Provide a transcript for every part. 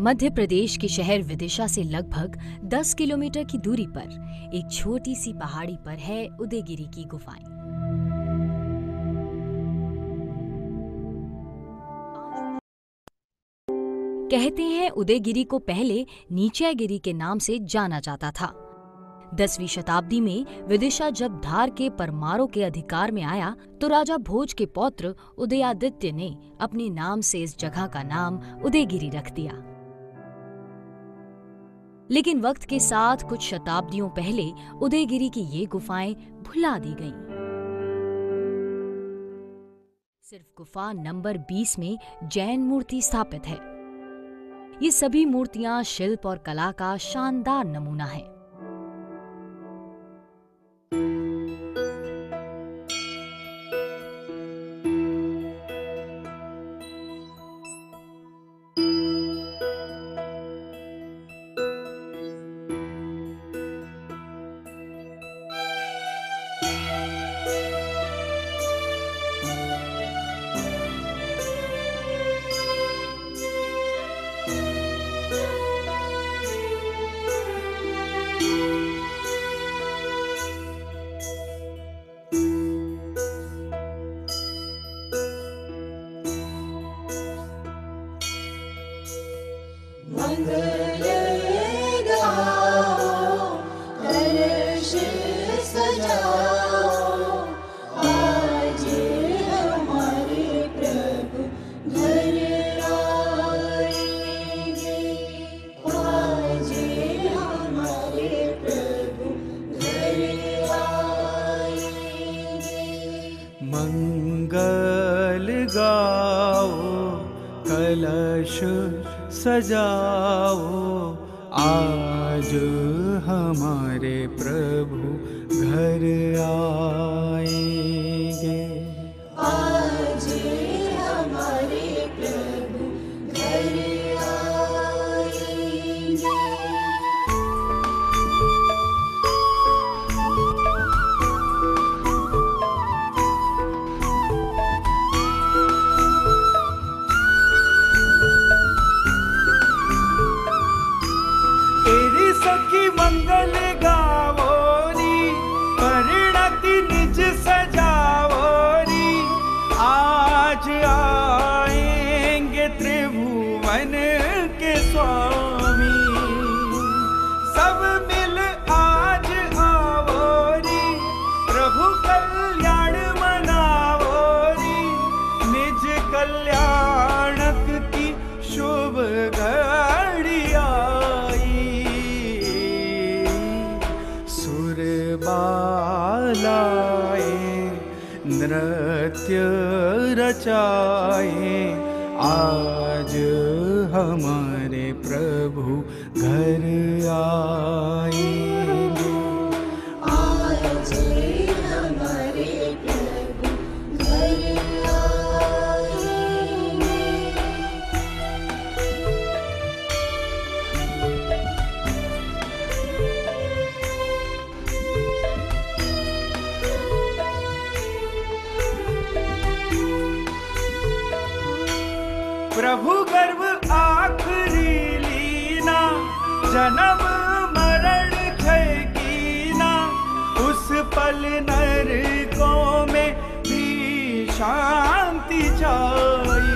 मध्य प्रदेश के शहर विदिशा से लगभग 10 किलोमीटर की दूरी पर एक छोटी सी पहाड़ी पर है उदयगिरी की गुफाएं। कहते हैं उदयगिरी को पहले नीचाईगिरी के नाम से जाना जाता था। 10वीं शताब्दी में विदिशा जब धार के परमारों के अधिकार में आया तो राजा भोज के पौत्र उदयादित्य ने अपने नाम से इस जगह का नाम उदयगिरी रख दिया। लेकिन वक्त के साथ कुछ शताब्दियों पहले उदयगिरी की ये गुफाएं भुला दी गईं। सिर्फ गुफा नंबर 20 में जैन मूर्ति स्थापित है। ये सभी मूर्तियां शिल्प और कला का शानदार नमूना है। मंगल गाओ कलश सजाओ, आज हमारे प्रभु घर आएंगे। आज हमारे प्रभु घर आएंगे। सखी मंगल गावोरी, परिणति निज सजावोरी, आज आएंगे त्रिभुवन के स्वामी। सब मिल आज आवोरी, प्रभु कल्याण मनावोरी, निज कल्याणक की शुभ घड़ी बालाए नृत्य रचाए, आज हमारे प्रभु घर आएंगे। आज हमारे प्रभु घर आएंगे। प्रभु गर्भ आखरी लीना, जन्म मरण क्षय कीना, उस पल नरकों में भी शांति छाई।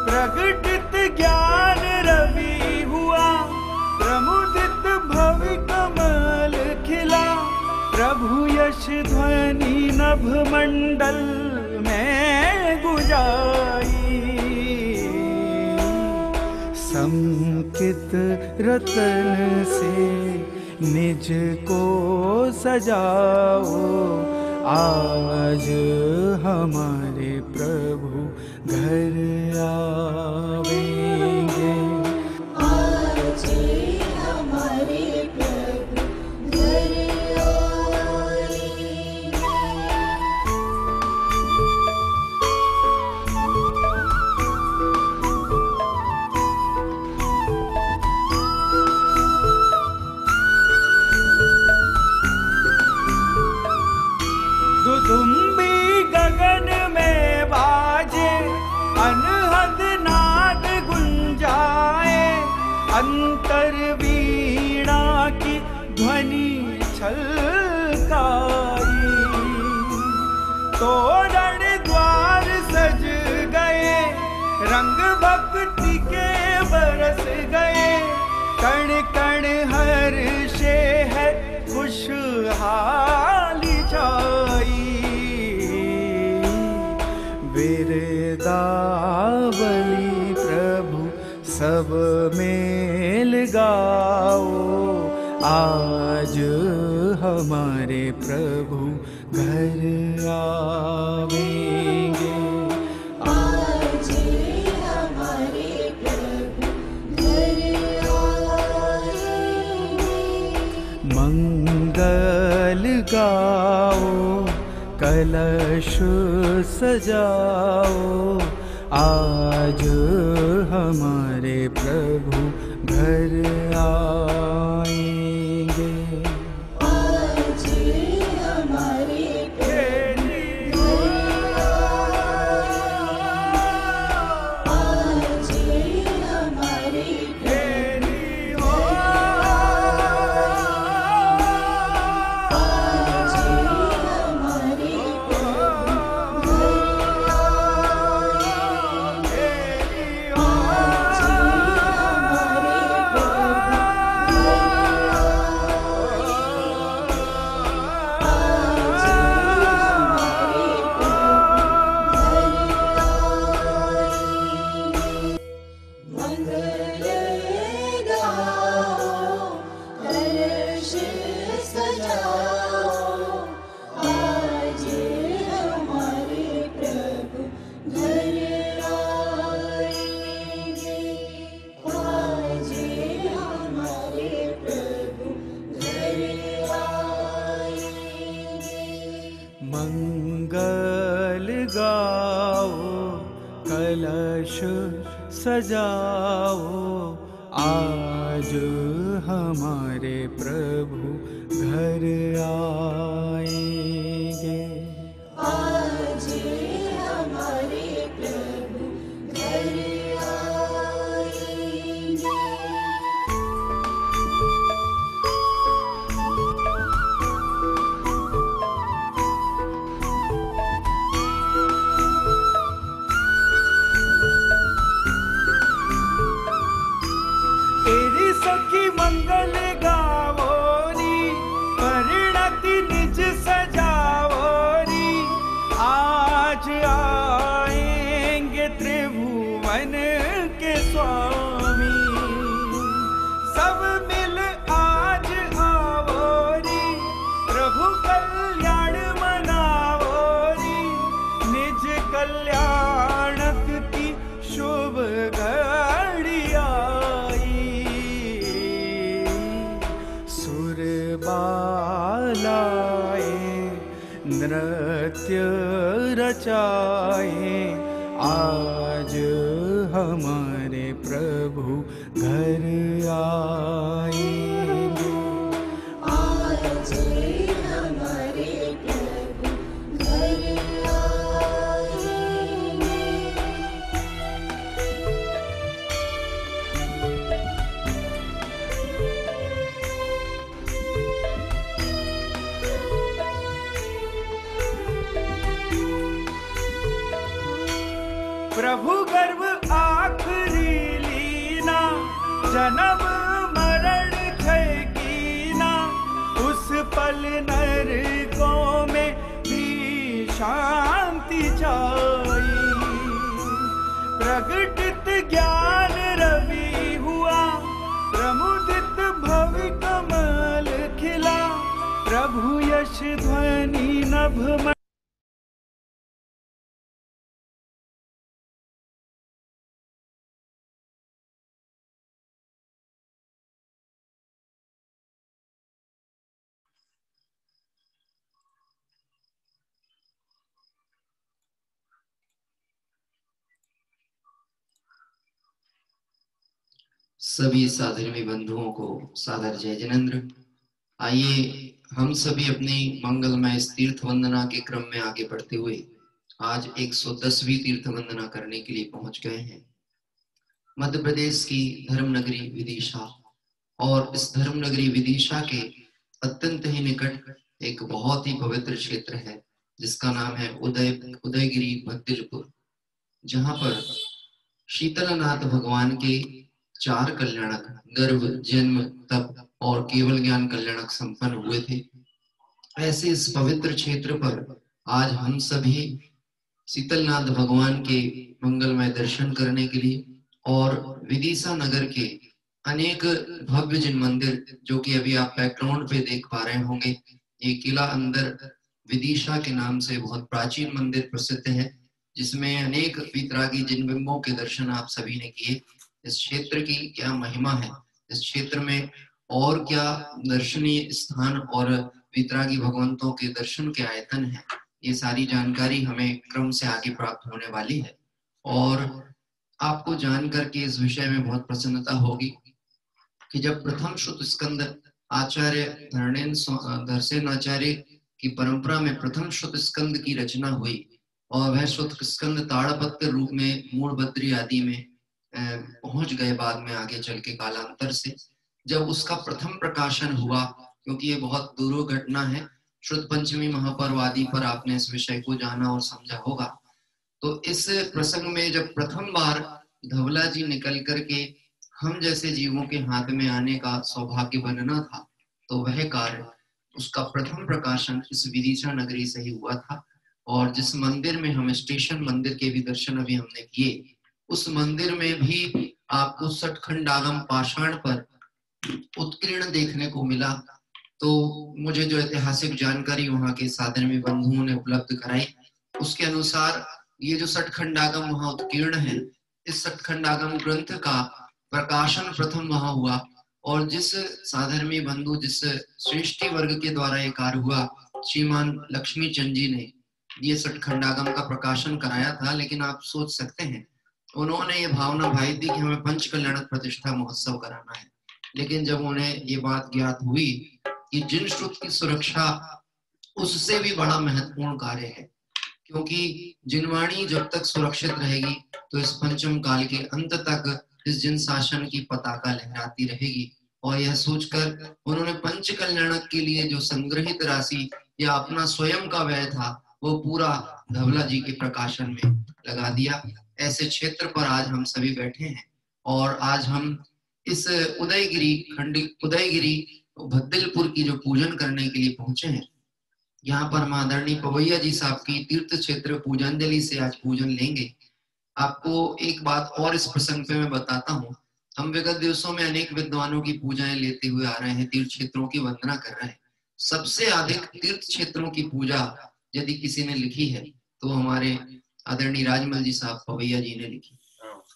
प्रगटित ज्ञान रवि हुआ, प्रमुदित भवि कमल खिला, प्रभु यश ध्वनि नभ मंडल में गुजाई। संकित रतन से निज को सजाओ, आज हमारे प्रभु घर आवेंगे। आज हमारे प्रभु घर दुदुम्बी गगन में बाजे, अनहद नाद गुंजा छलकाई। तोरण द्वार सज गए, रंग भक्ति के बरस गए, कण कण हर्षे है खुशहाली छाई। बिरदावली प्रभु सब मेल गाओ, आज हमारे प्रभु घर आवेंगे। आज हमारे प्रभु घर आएंगे। मंगल गाओ, कलश सजाओ, आज हमारे प्रभु घर आएंगे। आज हमारे प्रभु घर आएंगे। आज हमारे प्रभु आज हमारे प्रभु मंगल गाओ, कलश सजाओ, आज हमारे प्रभु घर आएंगे। आज हमारे प्रभु घर आएंगे। मंगल गाओ, कलश सजाओ, आज हमारे प्रभु घर आएंगे। आज हमारे प्रभु घर आएंगे। तेरी सखी मंगल गावोरी, परिणति निज सजावोरी, आज आएंगे त्रिभुवन के स्वामी। सब मिल आज आवोरी, प्रभु कल्याण मनावोरी, निज कल्याणक की शुभ घड़ी आई। सुर बालाए, नृत्य रचाए, आज हमारे प्रभु घर आएंगे। आज हमारे प्रभु घर आएंगे। प्रभु गर्भ आखरी लीना, जन्म मरण क्षय कीना, उस पल नरकों में भी शांति छाई। प्रगटित ज्ञान रवि हुआ, प्रमुदित भवि कमल खिला, प्रभु यश ध्वनि नभ में। सभी साधर्मी बंधुओं को सादर जय जिनेंद्र। आइए हम सभी अपनी मंगलमय तीर्थ वंदना के क्रम में आगे बढ़ते हुए आज 110वीं तीर्थ वंदना करने के लिए पहुंच गए हैं। मध्य प्रदेश की धर्म नगरी विदिशा, और इस धर्म नगरी विदिशा के अत्यंत ही निकट एक बहुत ही पवित्र क्षेत्र है जिसका नाम है उदयगिरी भद्दिलपुर, जहां पर शीतलनाथ भगवान के 4 कल्याणक गर्भ, जन्म, तप और केवल ज्ञान कल्याणक संपन्न हुए थे। ऐसे इस पवित्र क्षेत्र पर आज हम सभी शीतलनाथ भगवान के मंगलमय दर्शन करने के लिए और विदिशा नगर के अनेक भव्य जिन मंदिर, जो कि अभी आप बैकग्राउंड पे देख पा रहे होंगे, ये किला अंदर विदिशा के नाम से बहुत प्राचीन मंदिर प्रसिद्ध है, जिसमें अनेक वितरागी जिन बिंबों के दर्शन आप सभी ने किए। इस क्षेत्र की क्या महिमा है, इस क्षेत्र में और क्या दर्शनीय स्थान और वितरागी भगवंतों के दर्शन के आयतन है, ये सारी जानकारी हमें क्रम से आगे प्राप्त होने वाली है। और आपको जान करके इस विषय में बहुत प्रसन्नता होगी कि जब प्रथम श्रुत स्कंद आचार्य धरसेन आचार्य की परंपरा में प्रथम श्रुत स्कंद की रचना हुई और वह श्रुत स्कंद ताड़पत्र रूप में मूलभद्री आदि में पहुंच गए, बाद में आगे चल के कालांतर से जब उसका प्रथम प्रकाशन हुआ, क्योंकि ये बहुत दुरूह घटना है, श्रुत पंचमी महापर्व आदि पर आपने इस विषय को जाना और समझा होगा। तो इस प्रसंग में जब प्रथम बार धवला जी निकल करके हम जैसे जीवों के हाथ में आने का सौभाग्य बनना था, तो वह कार्य, उसका प्रथम प्रकाशन इस विदिशा नगरी से ही हुआ था। और जिस मंदिर में हम स्टेशन मंदिर के भी दर्शन अभी हमने किए, उस मंदिर में भी आपको सटखंडागम पाषाण पर उत्कीर्ण देखने को मिला। तो मुझे जो ऐतिहासिक जानकारी वहां के साधर्मी बंधुओं ने उपलब्ध कराई, उसके अनुसार ये जो सटखंडागम वहां उत्कीर्ण है, इस सटखंडागम ग्रंथ का प्रकाशन प्रथम वहां हुआ। और जिस साधर्मी बंधु, जिस श्रेष्ठी वर्ग के द्वारा ये कार्य हुआ, श्रीमान लक्ष्मी चंद जी ने ये सटखंडागम का प्रकाशन कराया था। लेकिन आप सोच सकते हैं, उन्होंने ये भावना भाई थी कि हमें पंच कल्याणक प्रतिष्ठा महोत्सव कराना है। लेकिन जब उन्हें ये बात ज्ञात हुई कि जिन श्रुत की सुरक्षा उससे भी बड़ा महत्वपूर्ण कार्य है, क्योंकि जिनवाणी जब तक सुरक्षित रहेगी तो इस पंचम काल के अंत तक इस जिन शासन की पताका लहराती रहेगी। और यह सोचकर उन्होंने पंच कल्याणक के लिए जो संग्रहित राशि या अपना स्वयं का व्यय था, वो पूरा धवला जी के प्रकाशन में लगा दिया। ऐसे क्षेत्र पर आज हम सभी बैठे हैं और आज हम इस उदयगिरी भद्दिलपुर की जो पूजन करने के लिए पहुंचे हैं, यहाँ पर हम आदरणीय पवैया जी साहब की तीर्थ क्षेत्र पूजांजलि से आज पूजन लेंगे। आपको एक बात और इस प्रसंग पे मैं बताता हूँ, हम विगत दिवसों में अनेक विद्वानों की पूजाएं लेते हुए आ रहे हैं, तीर्थ क्षेत्रों की वंदना कर रहे हैं। सबसे अधिक तीर्थ क्षेत्रों की पूजा यदि किसी ने लिखी है तो हमारे आदरणीय राजमल जी साहब पवैया जी ने लिखी।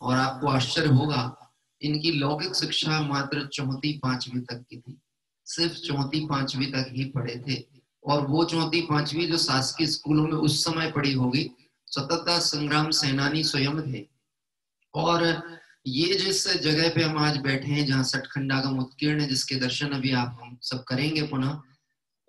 और आपको आश्चर्य होगा, इनकी लौकिक शिक्षा मात्र 4वीं-5वीं तक की थी, सिर्फ 4वीं-5वीं तक ही पढ़े थे। और वो 4वीं-5वीं जो शासकीय स्कूलों में उस समय पढ़ी होगी, स्वतंत्रता संग्राम सेनानी स्वयं थे। और ये जिस जगह पे हम आज बैठे हैं, जहाँ सटखंडागम उत्कीर्ण है, जिसके दर्शन अभी आप हम सब करेंगे पुनः,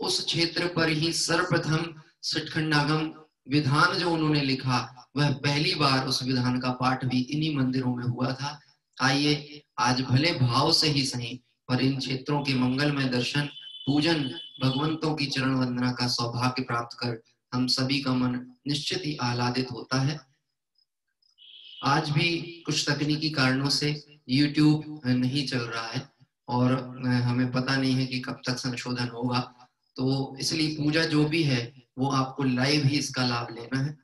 उस क्षेत्र पर ही सर्वप्रथम सटखंडागम विधान जो उन्होंने लिखा, वह पहली बार उस विधान का पाठ भी इन्हीं मंदिरों में हुआ था। आइए आज भले भाव से ही सही, पर इन क्षेत्रों के मंगलमय दर्शन, पूजन, भगवंतों की चरण वंदना का सौभाग्य प्राप्त कर हम सभी का मन निश्चित ही आह्लादित होता है। आज भी कुछ तकनीकी कारणों से YouTube नहीं चल रहा है और हमें पता नहीं है कि कब तक संशोधन होगा, तो इसलिए पूजा जो भी है वो आपको लाइव ही इसका लाभ लेना है।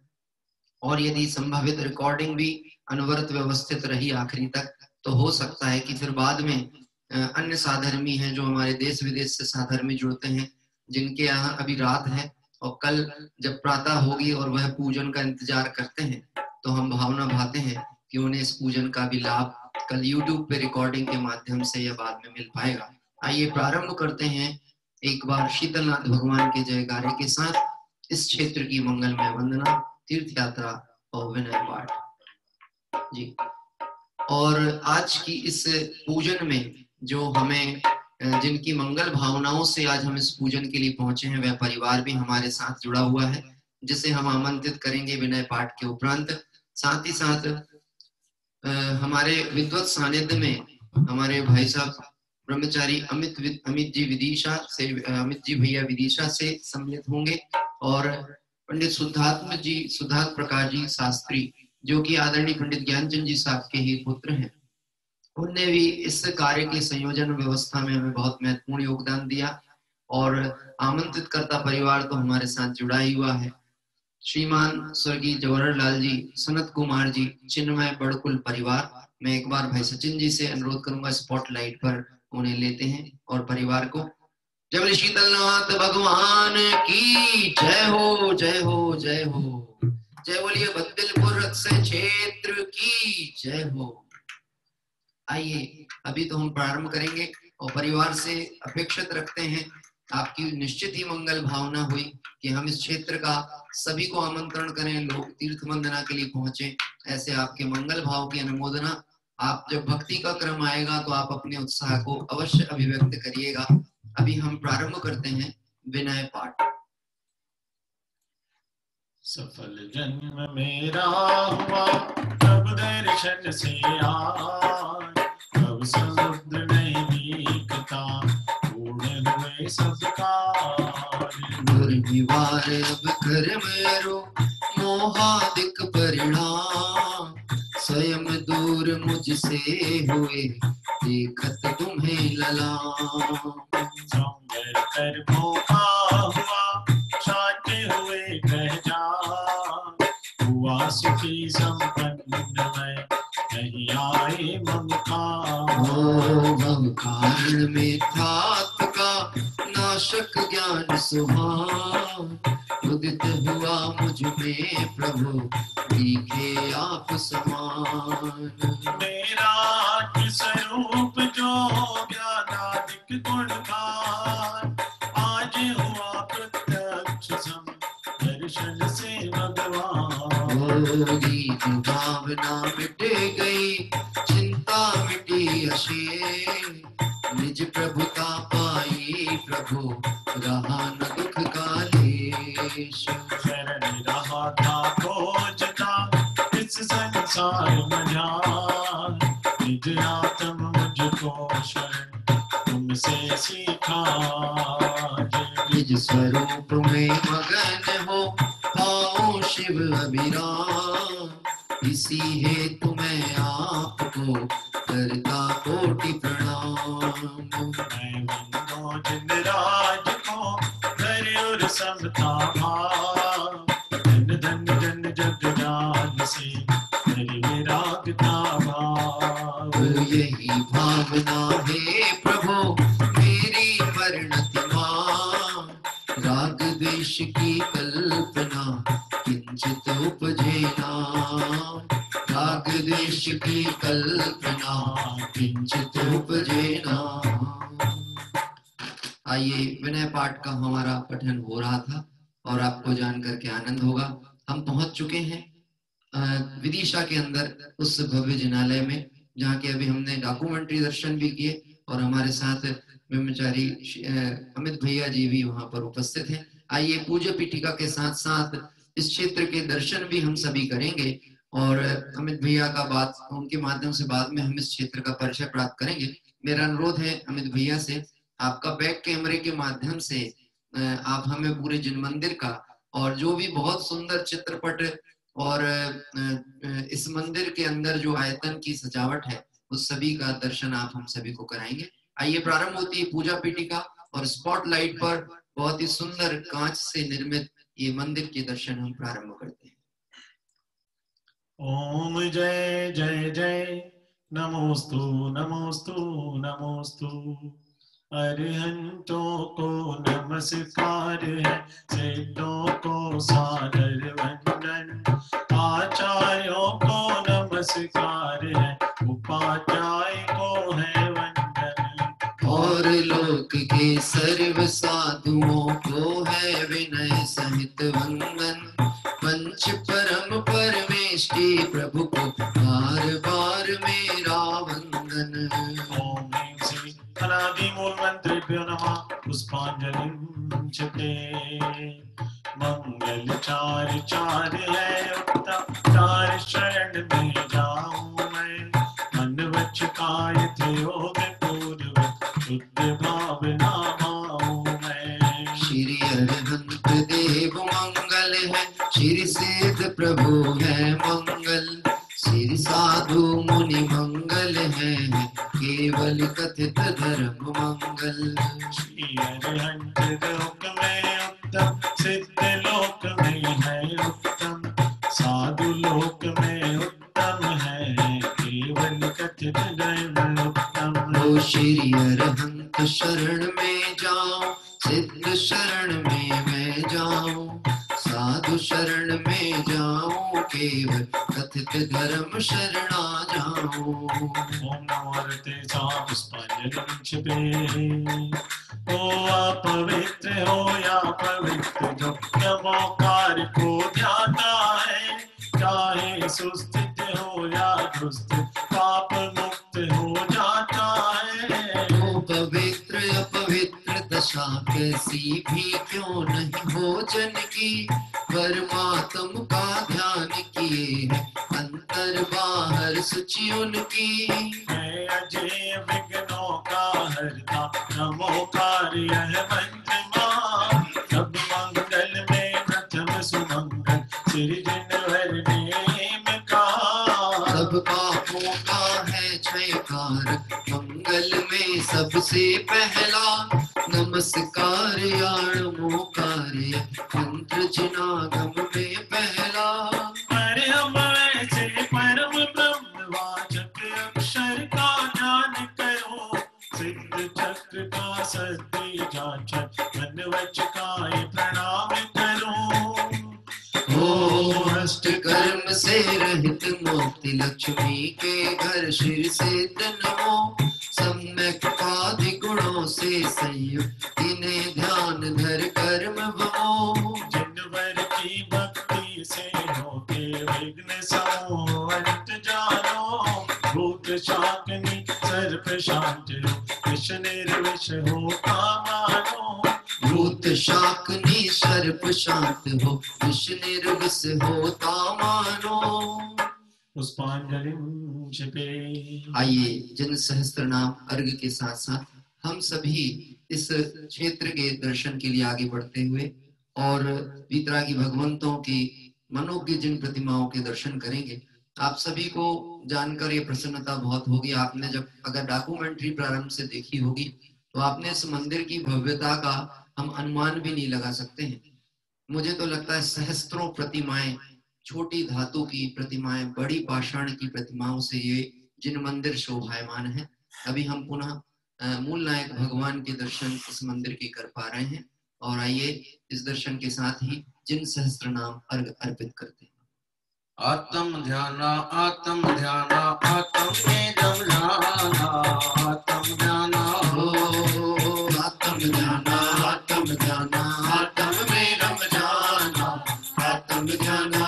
और यदि संभावित रिकॉर्डिंग भी अनवरत व्यवस्थित रही आखिरी तक, तो हो सकता है कि फिर बाद में अन्य साधर्मी हैं, जो हमारे देश विदेश से साधर्मी जुड़ते हैं, जिनके यहाँ अभी रात है और कल जब प्रातः होगी और वह पूजन का इंतजार करते हैं, तो हम भावना भाते हैं कि उन्हें इस पूजन का भी लाभ कल YouTube पे रिकॉर्डिंग के माध्यम से या बाद में मिल पाएगा। आइए प्रारंभ करते हैं एक बार शीतलनाथ भगवान के जयकारे के साथ इस क्षेत्र की मंगलमय वंदना, तीर्थ यात्रा और विनय पाठ जी। और आज की इस पूजन में जो हमें, जिनकी मंगल भावनाओं से आज हम इस पूजन के लिए पहुंचे हैं, वह परिवार भी हमारे साथ जुड़ा हुआ है, जिसे हम आमंत्रित करेंगे विनय पाठ के उपरांत। साथ ही साथ हमारे विद्वत सानिध्य में हमारे भाई साहब ब्रह्मचारी अमित जी विदिशा से, अमित जी भैया विदिशा से सम्मिलित होंगे और पंडित सुधात्म प्रकाश जी शास्त्री, जो कि आदरणीय पंडित ज्ञानचंद जी साहब के ही पुत्र हैं, उनने भी इस कार्य के संयोजन व्यवस्था में हमें बहुत महत्वपूर्ण योगदान दिया। और आमंत्रित करता परिवार तो हमारे साथ जुड़ा ही हुआ है। श्रीमान स्वर्गीय जवाहरलाल जी, सनत कुमार जी, चिन्मय बड़कुल परिवार। मैं एक बार भाई सचिन जी से अनुरोध करूंगा स्पॉटलाइट पर उन्हें लेते हैं और परिवार को। जय बोले शीतलनाथ भगवान की जय हो, जय हो, जय हो। जय बोलिए बद्दिलपुर रत्से क्षेत्र की जय हो। आइए अभी तो हम प्रारंभ करेंगे और परिवार से अपेक्षित रखते हैं आपकी निश्चित ही मंगल भावना हुई कि हम इस क्षेत्र का सभी को आमंत्रण करें, लोग तीर्थ वंदना के लिए पहुंचे। ऐसे आपके मंगल भाव की अनुमोदना, आप जब भक्ति का क्रम आएगा तो आप अपने उत्साह को अवश्य अभिव्यक्त करिएगा। अभी हम प्रारंभ करते हैं विनय पाठ। सफल जन्म मेरा हुआ तब दर्शन से आए, तब समुद्र नहीं दिखता पूर्ण हुए सब कार्य। दुर्निवार अब कर मेरो मोहादिक परिणाम, स्वयं दूर मुझसे हुए देखत तुम्हें ललाम। संवर कर भोपा हुआ छाटे हुए कह जा, हुआ सुखी संपन्न मैं नहीं आए ममकार। कारण में ठात का नाशक ज्ञान सुहान, उदित हुआ मुझ में प्रभु दिखे आप समान। मेरा स्वरूप जो ज्ञानादिक गुणगान, आज हुआ प्रत्यक्ष सम दर्शन से भगवान। होगी भावना मिट गई चिंता मिटी अशेष, निज प्रभुता पाई प्रभु रहा न दुख कालेश। शरण रहा था खोजता इस संसार में जान, निज आत्म मुझको शरण तुमसे सीखा। निज स्वरूप में मगन हो पाओ शिव अभिराम, इसी हेतु मैं आपको करता कोटि प्रणाम। मैं बंदो जिन राज को धरे और समता भाव, धन धन जन जग जान से धरि विरागता भाव। यही भावना है प्रभु मेरी परिणति मान, राग द्वेष की कल्पना किंचित उपजे ना, राग द्वेष की कल्पना किंचित उपजे ना। आइए विनय पाठ का हमारा पठन हो रहा था और आपको जान करके आनंद होगा। हम पहुंच चुके हैं विदिशा के अंदर उस भव्य जिनालय में, जहाँ के अभी हमने डॉक्यूमेंट्री दर्शन भी किए और हमारे साथ ब्रह्मचारी अमित भैया जी भी वहां पर उपस्थित हैं। आइए पूज्य पीठिका के साथ साथ इस क्षेत्र के दर्शन भी हम सभी करेंगे और अमित भैया का बात उनके माध्यम से बाद में हम इस क्षेत्र का परिचय प्राप्त करेंगे। मेरा अनुरोध है अमित भैया से, आपका बैक कैमरे के माध्यम से आप हमें पूरे जिन मंदिर का और जो भी बहुत सुंदर चित्रपट और इस मंदिर के अंदर जो आयतन की सजावट है उस सभी का दर्शन आप हम सभी को कराएंगे। आइए प्रारंभ होती है पूजा पीठिका और स्पॉटलाइट पर बहुत ही सुंदर कांच से निर्मित ये मंदिर के दर्शन हम प्रारंभ करते हैं। ओम जय जय जय नमोस्तु नमोस्तु नमोस्तु, अरिहंतों को नमस्कार है, सिद्धों को सादर वंदन, आचार्यों को नमस्कार है, उपाध्याय को है वंदन। और लोक के सर्व साधुओं को है विनय सहित वंदन, पंच परम परमेष्टि प्रभु को बार बार मेरा वंदन। ओम ह्रीं श्री अनादि मूल मंत्रेभ्यो नमः, पुष्पांजलिं चते। मंगल चार चार है उत्तम, चार शरण में जाऊं मैं, मन वच काय योग पूर्व अरहंत देव मंगल है, श्री सिद्ध प्रभु है मंगल, श्री साधु मुनि मंगल है, केवल कथित धर्म मंगल। श्री अरहंत लोक में उत्तम, सिद्ध लोक में है उत्तम, साधु लोक में उत्तम है, केवल कथित धर्म उत्तम। ओ श्री अरहंत शरण में जाओ, सिद्ध शरण में मैं जाऊं, साधु शरण में जाऊं, केवल कथित धर्म शरणा जाऊं। ओम नमो तेजा पुष्पांजलि छिपे, ओ अपवित्र हो या पवित्र, जो नमोकार को ध्याता है, चाहे सुस्थित हो या दुस्थित, पाप मुक्त हो जाता है। ओ पवित्र अपवित्र दशा कैसी भी क्यों नहीं हो जन की, परमात्म का ध्यान किए है, अंतर बाहर सूची उनकी। है अजय विघ्नों का हरता, नमोकार यह मंत्र मान, सब मंगल में प्रथम सुमंगल, सृजनवर नेम का। सब पापों का है क्षयकारक, मंगल में सबसे पहला, नमस्कार नमोकार मंत्र जिनागम में पहला। अरे हम ऐसे परम ब्रह्मवाचक अक्षर का ज्ञान करो, सिद्ध चक्र का सत्य जाचक, मन वच काय प्रणाम करो। ओ अष्ट कर्म से रहित मोक्ति, लक्ष्मी के घर श्री सिद्ध नमो, सम्यक आदि गुणों से संयुक्त, इन्हें ध्यान धर कर्म भमो। जिनवर की भक्ति से होते विघ्न समोहत जानो, भूत शाकिनी सर्प शांत हो, विष निर्विष हो कामानो। भूत शाकनी सर्प शांत हो, विष निर्विष होता मानो। पुष्पांजलि छिपे। आइए जन सहस्त्र नाम अर्घ के साथ साथ हम सभी इस क्षेत्र के दर्शन के लिए आगे बढ़ते हुए और वीतरागी भगवंतों की मनोज्ञ जिन प्रतिमाओं के दर्शन करेंगे। आप सभी को जानकर ये प्रसन्नता बहुत होगी। आपने जब अगर डॉक्यूमेंट्री प्रारंभ से देखी होगी तो आपने इस मंदिर की भव्यता का हम अनुमान भी नहीं लगा सकते हैं। मुझे तो लगता है सहस्त्रों प्रतिमाएं, छोटी धातु की प्रतिमाएं, बड़ी पाषाण की प्रतिमाओं से ये जिन मंदिर शोभायमान है। अभी हम पुनः मूल नायक भगवान के दर्शन इस मंदिर के कर पा रहे हैं और आइए इस दर्शन के साथ ही जिन सहस्त्र नाम अर्घ अर्पित करते हैं। आत्म ध्याना आत्म ध्याना आत्म में रम जाना, आत्म ध्याना हो आत्म ध्याना आत्म ध्याना आत्म में रम जाना, आत्म ध्याना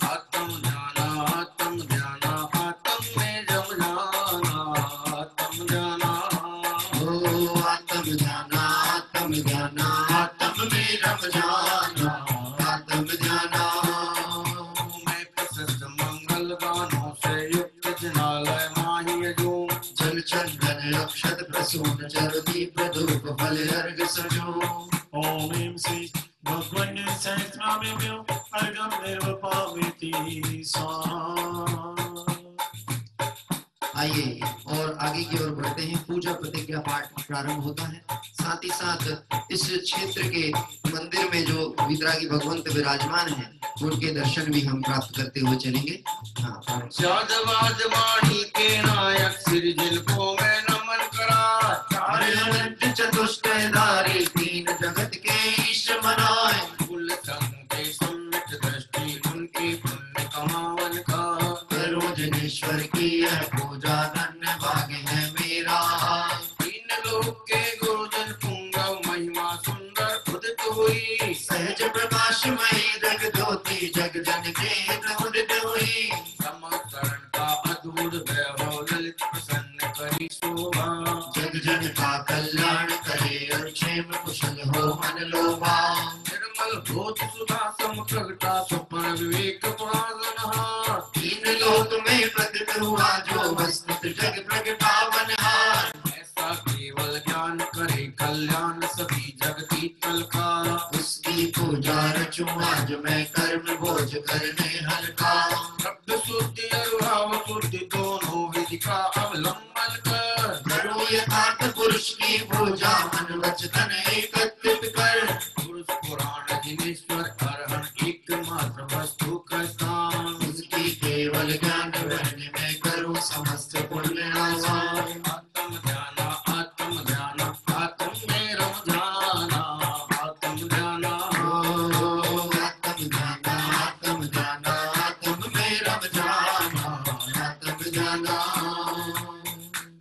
आत्म ध्याना आत्म ध्याना आत्म में रम जाना, आत्म ध्याना हो आत्म ध्याना आत्म ध्याना आत्म में रम जाना, आत्म ध्याना। मैं प्रसिद्ध मंगल गानों से युक्त जिनालय माही जो, जल चंदन अक्षत प्रसून चर दीप धूप फल अर्घ सजो। ओम ऐं श्री भगवन् सहस्रनामेभ्यो अर्घं निर्वपामिति स्वाहा। आइए और आगे की ओर बढ़ते हैं। पूजा प्रतिज्ञा पाठ प्रारंभ होता है। साथ ही साथ इस क्षेत्र के मंदिर में जो वीतरागी भगवंत विराजमान हैं उनके दर्शन भी हम प्राप्त करते हुए चलेंगे। हाँ, शादवाद वाणी के नायक श्री जिनको मैं नमन करा, चार चतुष्टयधारी तीन जगत के ईश मनाए, कुल संग के सम्मित दृष्टि उनकी पुण्य कमावन का, रोजनेश्वर की यह पूजा धन्य भाग्य है मेरा। तीन लोक के गुरुजन पुंगव महिमा सुंदर उदित हुई, सहज प्रकाश मई जग ज्योति जग जन के उदित हुई, समस्तरण का अद्भुत वैभव ललित प्रसन्न करी शोभा, जग जन का कल्याण करे और क्षेम कुशल हो मन लोभा। निर्मल भूत सुधा सम प्रगटा स्वप्न विवेक पुराणहार, तीन लोक में प्रकट हुआ जो वस्तुत जग प्रगटावनहार, ऐसा केवल ज्ञान करे कल्याण सभी जगती तल का, पहुँचूं आज मैं कर्म बोझ करने हल्का। शब्द शुद्धि और भाव शुद्धि दोनों विधि का अवलंबन कर। करो यथार्थ पुरुष की पूजा मन वचन एकत्रित कर। पुरुष पुराण जिनेश्वर अरहण एकमात्र वस्तु का स्थान। उसकी केवल ज्ञान वहन में करो समस्त पुण्य आसान। आत्म ध्यान आत्म ध्यान आत्म में रम ध्यान आत्म ध्यान। आत्म ध्यान आत्म ध्यान आत्म में रम जाना आत्म ध्यान।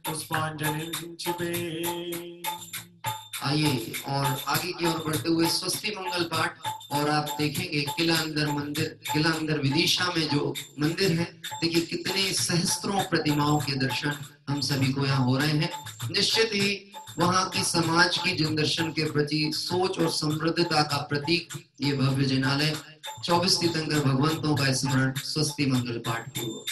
पुष्पांजलि छिपे। आइए और आगे की ओर बढ़ते हुए स्वस्ति मंगल पाठ। और आप देखेंगे किला अंदर विदिशा में जो मंदिर है, देखिए कितने सहस्त्रों प्रतिमाओं के दर्शन हम सभी को यहाँ हो रहे हैं। निश्चित ही वहाँ की समाज की जिन दर्शन के प्रति सोच और समृद्धता का प्रतीक ये भव्य जिनालय। 24 तीर्थंकर भगवंतों का स्मरण स्वस्ति मंगल पाठ पूर्वक।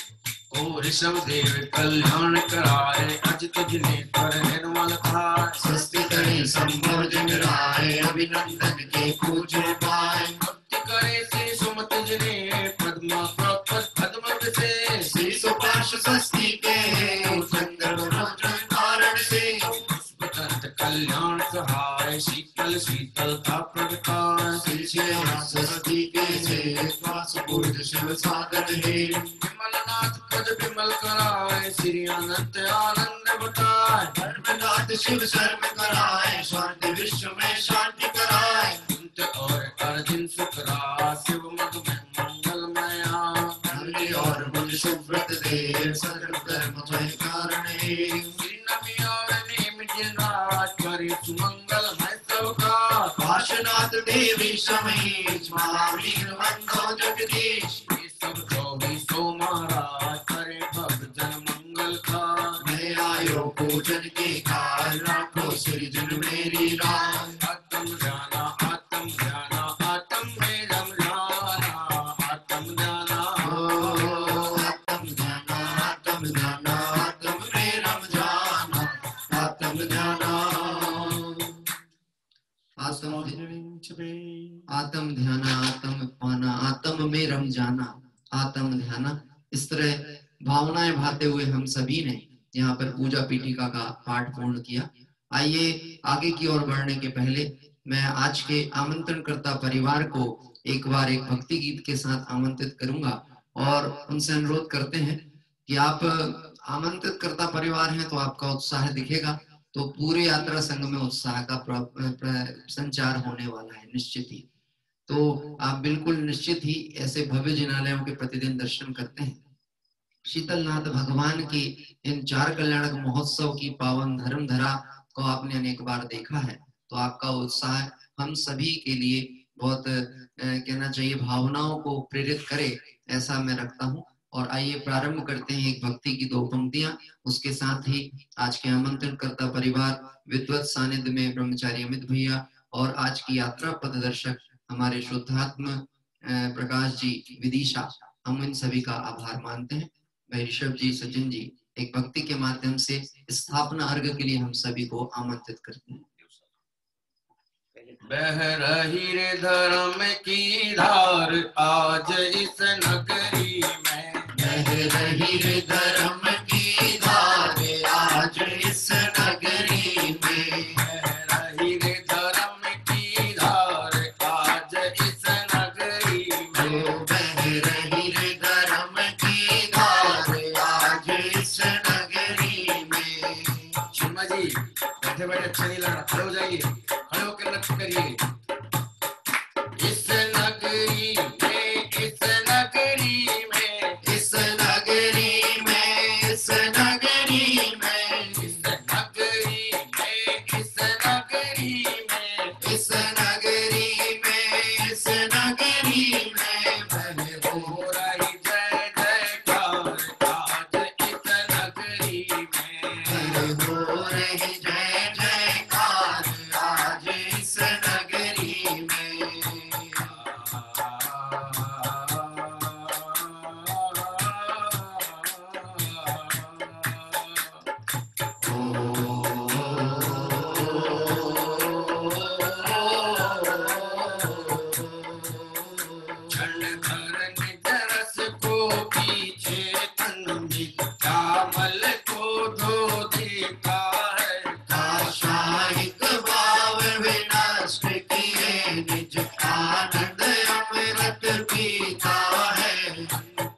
ओ ऋषभ देव कल्याण कराए अजित जिनेश्वर निर्मल थाय। स्वस्ति करे संभव जन राय अभिनंदन के पूजे पाए। भक्ति करे श्री सुमत जिने पद्मा पद्म विशेष। श्री सुपार्श स्वस्ति के चंद्र रोचन कारण से। पुष्पदंत कल्याण सहाय शीतल शीतलता प्रगटाय। श्री स्वस्ति के से वासुपूर्ण शिव साधन है। विमलनाथ पद विमल कराए श्री अनंत आनंद बताए। धर्मनाथ शिव शर्म कराए शांति विश्व में शांति कराए। कुंत और अर्जुन सुकरा शिव मधु में मंगलमया। धर्म और बुद्ध सुव्रत दे सर्व कर्म त्वय कारण है। श्री नमी और नेम जिन राज करे सुमंगलमय सबका। काशनाथ देवी समेत महावीर बंधो जगदीश। ये सब 24 महाराज करे भक्तजन मंगल का। मैं आयो पूजन के काल राखो सृजन मेरी राज। आत्म ध्यान आत्म ध्यान आत्म में रम जाना आत्म ध्यान। आत्म ध्यान आत्म ध्यान आत्म में रम जाना आत्म ध्यान। आत्म ध्यान आत्म पाना आत्म में रम जाना आत्म ध्यान। इस तरह भावनाएं भाते हुए हम सभी ने यहाँ पर पूजा पीठिका का पाठ पूर्ण किया। आइए आगे की ओर बढ़ने के पहले मैं आज के आमंत्रणकर्ता परिवार को एक बार एक भक्ति गीत के साथ आमंत्रित करूंगा और उनसे अनुरोध करते हैं कि आप आमंत्रित करता परिवार हैं तो आपका उत्साह दिखेगा, तो पूरे यात्रा संघ में उत्साह का संचार होने वाला है निश्चित ही। तो आप बिल्कुल निश्चित ही ऐसे भव्य जिनालयों के प्रतिदिन दर्शन करते हैं। शीतलनाथ भगवान की इन 4 कल्याणक महोत्सव की पावन धर्म धरा को आपने अनेक बार देखा है, तो आपका उत्साह हम सभी के लिए बहुत कहना चाहिए भावनाओं को प्रेरित करे, ऐसा मैं रखता हूँ। और आइए प्रारंभ करते हैं एक भक्ति की 2 पंक्तियां। उसके साथ ही आज के आमंत्रणकर्ता परिवार विद्वत सानिध्य में ब्रह्मचारी अमित भैया और आज की यात्रा पथदर्शक हमारे शुद्धात्म प्रकाश जी विदिशा, हम इन सभी का आभार मानते हैं। भाई ऋषभ जी, सचिन जी एक भक्ति के माध्यम से स्थापना अर्घ के लिए हम सभी को आमंत्रित करते हैं। बह रही रे धर्म की धार आज इस नगरी में। बह रही रे धर्म की धार आज इस नगरी में। बह रही रे धर्म की धार आज इस नगरी में। बह रही रे धर्म की धार आज इस नगरी में। शर्मा जी बैठे बैठे अच्छा नहीं लग रहा, खड़े हो जाइए, खड़े होकर नृत्य करिए। इस नगरी में, इस नगरी में, इस नगरी में, इस निज आनंद अमृत पीता है।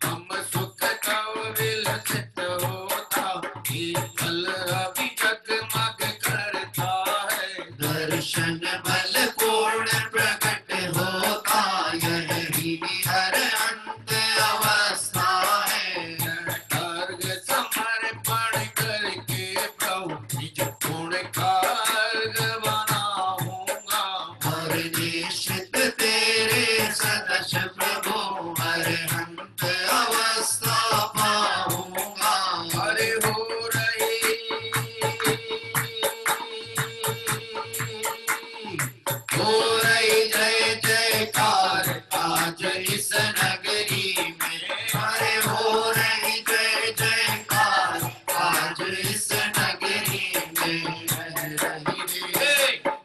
हम सुख तव विलसित होता, शीतल अभी जगमग करता है। दर्शन बल पूर्ण प्रकट होता, यही हर अंत अवस्था है। अर्घ समर्पण करके प्रभु निज गुण का अर्घ बनाऊंगा। और निश्चित तेरे सदस्य प्रभु हर अंत अवस्था पाऊंगा। हरे हो रही जय जयकार आज इस नगरी में। हरे हो रही जय जयकार आज इस नगरी में।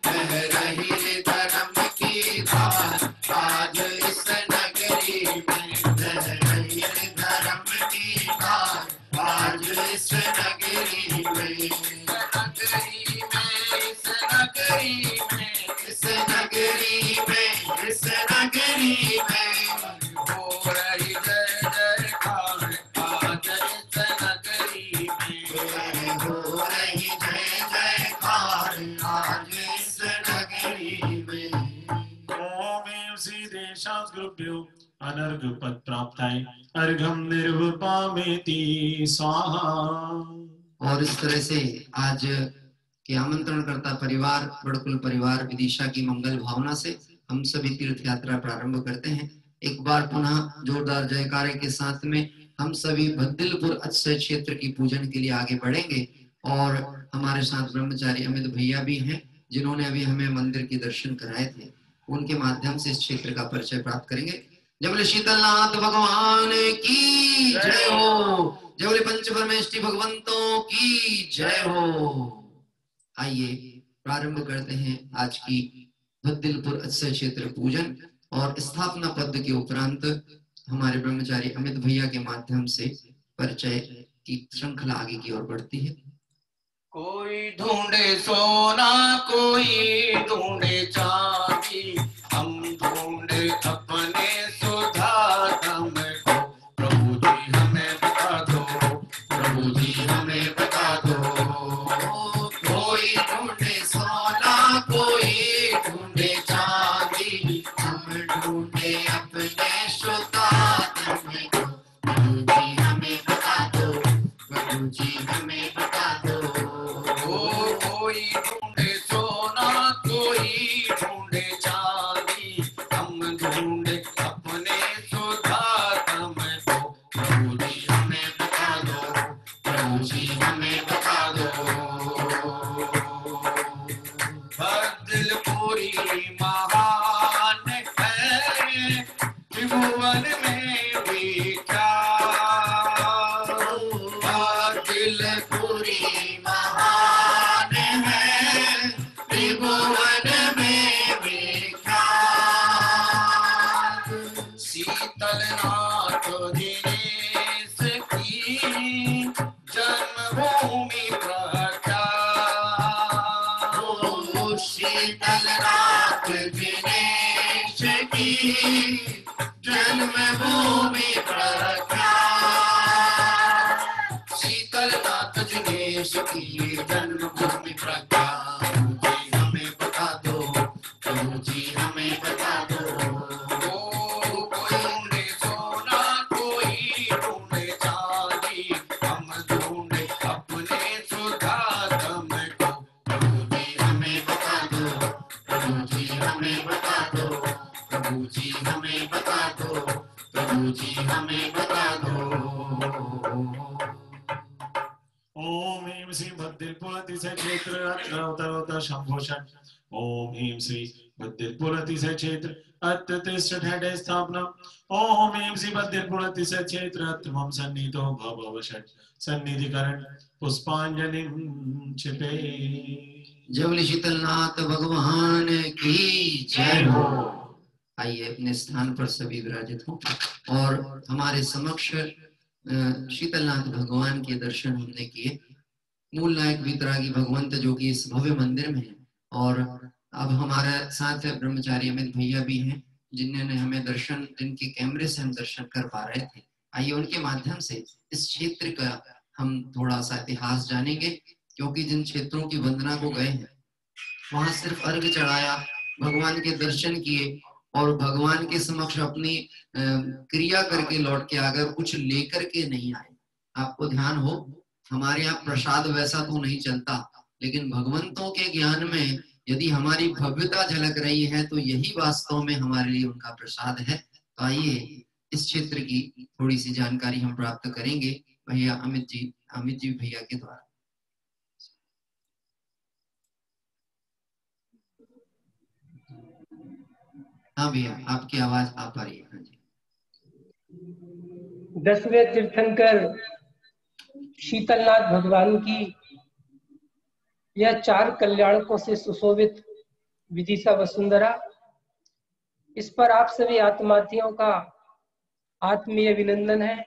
बह रही रे धर्म की धार आज इस नगरी में। बह रही रे धर्म की धार आज इस नगरी में। इस नगरी में, इस नगरी में हो रही जय जयकार आज इस नगरी में। हो रही जय जयकार आज इस नगरी में। ओम एव श्री देशात् गुरुभ्यो अनर्घ पद प्राप्ताय अर्घम निर्वपामेति स्वाहा। और इस तरह से आज के आमंत्रणकर्ता परिवार बड़कुल परिवार विदिशा की मंगल भावना से हम सभी तीर्थ यात्रा प्रारंभ करते हैं। एक बार पुनः जोरदार जयकारे के साथ में हम सभी भद्दिलपुर अक्षय क्षेत्र की पूजन के लिए आगे बढ़ेंगे। और हमारे साथ ब्रह्मचारी अमित भैया भी हैं, जिन्होंने अभी हमें मंदिर के दर्शन कराए थे। उनके माध्यम से इस क्षेत्र का परिचय प्राप्त करेंगे। जय बोले शीतलनाथ भगवान की जय हो। जय बोले पंच परमेष्टि भगवंतों की जय हो। आइए प्रारंभ करते हैं आज की भद्दिलपुर अक्षय क्षेत्र पूजन। और स्थापना पद के उपरांत हमारे ब्रह्मचारी अमित भैया के माध्यम से परिचय की श्रृंखला आगे की ओर बढ़ती है। कोई ढूंढे सोना, कोई ढूंढे चांदी, हम ढूंढे अपने सुधा दम को। प्रभु जी हमें बता दो, प्रभु जी हमें बता दो। कोई ढूंढे सोना, कोई ढूंढे चांदी, हम ढूंढे अपने सुधा दम को। प्रभु जी हमें बता दो, प्रभु जी हमें बता दो। कोई ढूंढे सोना, कोई ढूंढे चांदी, हम ढूंढे अपने सुधा दम को। प्रभु जी हमें बता दो, प्रभु जी हमें बता दो। भद्दिलपुरी महान है, त्रिभुवन में विख्यात। भद्दिलपुरी महान है, त्रिभुवन में विख्यात। शीतलनाथ दिनेश की जन्मभूमि प्रख्यात। शीतलनाथ दिनेश की जन्मभूमि प्रख्यात। शीतलनाथ दिनेश की जन्मभूमि प्रख्यात। प्रभु जी हमें बता दो, प्रभु जी हमें बता दो। कोई ढूंढे सोना, कोई ढूंढे चांदी, हम ढूंढे अपने सुधा दम को। प्रभु जी हमें बता दो, प्रभु जी हमें बता दो। प्रभु जी हमें बता दो, प्रभु जी हमें बता दो। ओम ह्रीं श्री भद्दिलपुर अतिशय क्षेत्र अत्र अवतरोत शंभोषण। ओम ह्रीं श्री भद्दिलपुर अतिशय क्षेत्र अत्र तिष्ठठे स्थापना। ओम ह्रीं श्री भद्दिलपुर अतिशय क्षेत्र अत्र मम सन्निधो भववषट् सन्निधिकरण पुष्पांजलि क्षिपे। जय बोले शीतलनाथ भगवान की जय हो। आइए अपने स्थान पर सभी विराजित हो। और हमारे समक्ष शीतलनाथ भगवान के दर्शन हमने किए। मूल नायक वितरागी भगवंत जो कि इस भव्य मंदिर में है। और अब हमारे साथ ब्रह्मचारी अमित भैया भी हैं, जिन्होंने हमें दर्शन, जिनके कैमरे से हम दर्शन कर पा रहे थे। आइए उनके माध्यम से इस क्षेत्र का हम थोड़ा सा इतिहास जानेंगे, क्योंकि जिन क्षेत्रों की वंदना को गए हैं वहां सिर्फ अर्घ चढ़ाया, भगवान के दर्शन किए और भगवान के समक्ष अपनी क्रिया करके लौट के आकर कुछ लेकर के नहीं आए। आपको ध्यान हो, हमारे यहाँ प्रसाद वैसा तो नहीं चलता, लेकिन भगवंतों के ज्ञान में यदि हमारी भव्यता झलक रही है तो यही वास्तव में हमारे लिए उनका प्रसाद है। तो आइए इस क्षेत्र की थोड़ी सी जानकारी हम प्राप्त करेंगे भैया अमित जी भैया के द्वारा। हाँ भैया, आपकी आवाज आ पा रही है। हाँ जी। 10वें तीर्थंकर शीतलनाथ भगवान की यह 4 कल्याणकों से सुशोभित विदिशा वसुंधरा, इस पर आप सभी आत्मार्थियों का आत्मीय अभिनंदन है।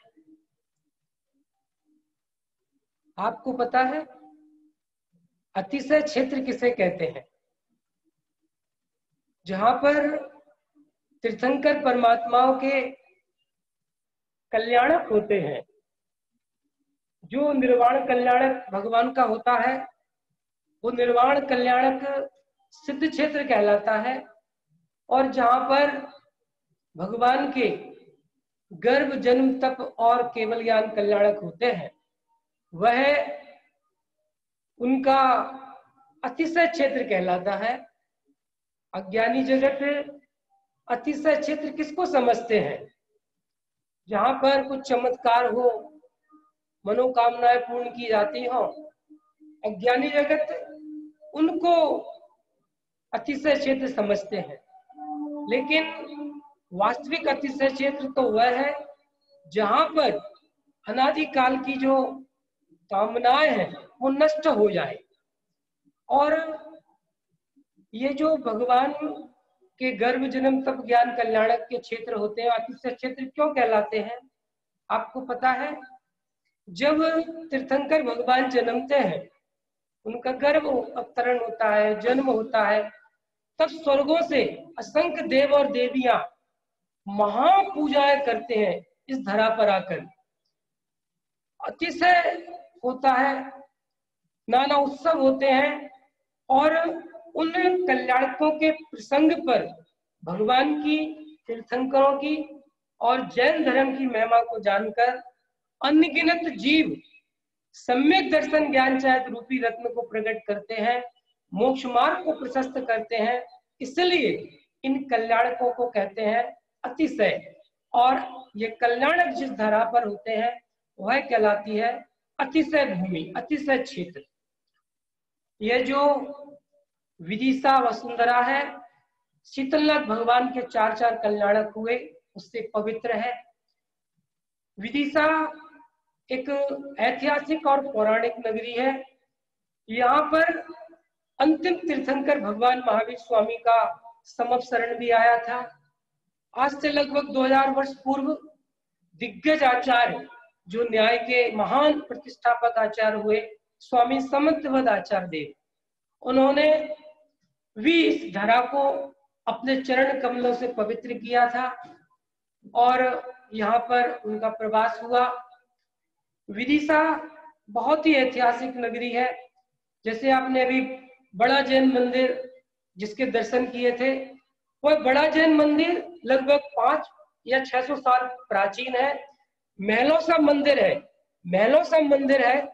आपको पता है अतिशय क्षेत्र किसे कहते हैं? जहां पर तीर्थंकर परमात्माओं के कल्याणक होते हैं। जो निर्वाण कल्याणक भगवान का होता है वो निर्वाण कल्याणक सिद्ध क्षेत्र कहलाता है। और जहां पर भगवान के गर्भ, जन्म, तप और केवल ज्ञान कल्याणक होते हैं वह उनका अतिशय क्षेत्र कहलाता है। अज्ञानी जगत अतिशय क्षेत्र किसको समझते हैं? जहां पर कुछ चमत्कार हो, मनोकामनाएं पूर्ण की जाती हो, अज्ञानी जगत उनको अतिशय क्षेत्र समझते हैं। लेकिन वास्तविक अतिशय क्षेत्र तो वह है जहां पर अनादिकाल की जो कामनाएं हैं वो नष्ट हो जाए। और ये जो भगवान के गर्भ, जन्म, तप, ज्ञान कल्याणक के क्षेत्र होते हैं, अतिशय क्षेत्र क्यों कहलाते हैं? आपको पता है, जब तीर्थंकर भगवान जन्मते हैं, उनका गर्भ अवतरण होता है, जन्म होता है, तब स्वर्गों से असंख्य देव और देवियां महापूजाएं करते हैं इस धरा पर आकर। अतिशय होता है, नाना उत्सव होते हैं और उन कल्याणकों के प्रसंग पर भगवान की, तीर्थंकरों की और जैन धर्म की महिमा को जानकर अनगिनत जीव सम्यक दर्शन ज्ञान चाहत रूपी रत्न को प्रकट करते हैं, मोक्ष मार्ग को प्रशस्त करते हैं। इसलिए इन कल्याणकों को कहते हैं अतिशय। और ये कल्याणक जिस धरा पर होते हैं वह कहलाती है अतिशय भूमि, अतिशय क्षेत्र। यह जो विदिशा वसुंधरा है, शीतलनाथ भगवान के 4 कल्याणक हुए उससे पवित्र है। विदिशा एक ऐतिहासिक और पौराणिक नगरी है। यहाँ पर अंतिम तीर्थंकर भगवान महावीर स्वामी का समवसरण भी आया था। आज से लगभग 2000 वर्ष पूर्व दिग्गज आचार्य, जो न्याय के महान प्रतिष्ठापक आचार्य हुए, स्वामी समंतवद आचार्य देव, उन्होंने भी इस धरा को अपने चरण कमलों से पवित्र किया था और यहाँ पर उनका प्रवास हुआ। विदिशा बहुत ही ऐतिहासिक नगरी है। जैसे आपने अभी बड़ा जैन मंदिर जिसके दर्शन किए थे, वह बड़ा जैन मंदिर लगभग 500 या 600 साल प्राचीन है। महलों सा मंदिर है, महलों सा मंदिर है।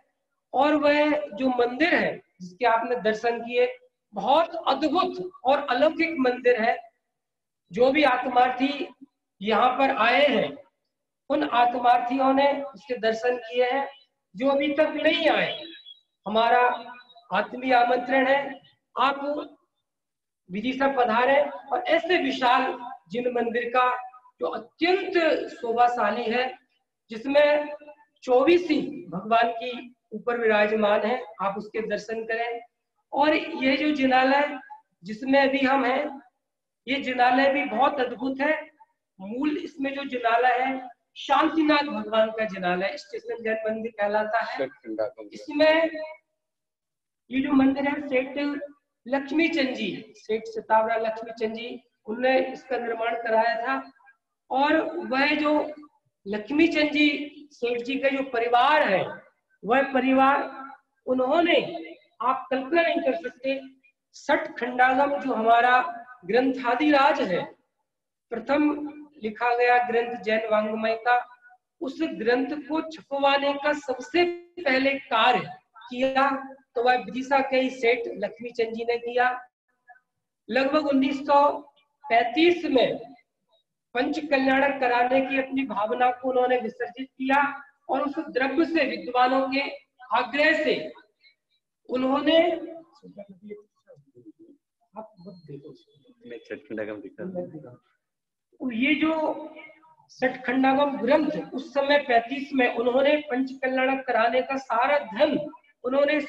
और वह जो मंदिर है जिसके आपने दर्शन किए, बहुत अद्भुत और अलौकिक मंदिर है। जो भी आत्मार्थी यहाँ पर आए हैं उन आत्मार्थियों ने उसके दर्शन किए हैं। जो अभी तक नहीं आए, हमारा आत्मीय आमंत्रण है, आप विदिशा पधारे और ऐसे विशाल जिन मंदिर का जो अत्यंत शोभाशाली है, जिसमें 24 ही भगवान की ऊपर विराजमान है, आप उसके दर्शन करें। और ये जो जिनालय जिसमें अभी हम हैं, ये जिनालय भी बहुत अद्भुत है। मूल इसमें जो जिनालय है शांतिनाथ भगवान का जिनालय स्टेशन जैन मंदिर कहलाता है। इसमें ये जो मंदिर है सेठ लक्ष्मी चंद जी, सेठ सितावड़ा लक्ष्मी चंद जी, उन्होंने इसका निर्माण कराया था। और वह जो लक्ष्मी चंद जी सेठ जी का जो परिवार है, वह परिवार, उन्होंने, आप कल्पना नहीं कर सकते, 60 खंडागम जो हमारा ग्रंथादिराज है, प्रथम लिखा गया ग्रंथ जैन वांग्मय का, उस ग्रंथ को छपवाने का सबसे पहले कार्य किया तो वह विदिशा के ही सेठ लक्ष्मी चंद जी ने किया। लगभग 1935 में पंच कल्याणक कराने की अपनी भावना को उन्होंने विसर्जित किया और उस द्रव्य से, विद्वानों के आग्रह से उन्होंने ये जो सठखंडागम ग्रंथ उस समय 35 में उन्होंने पंच कल्याणक कराने का सारा धन उन्होंने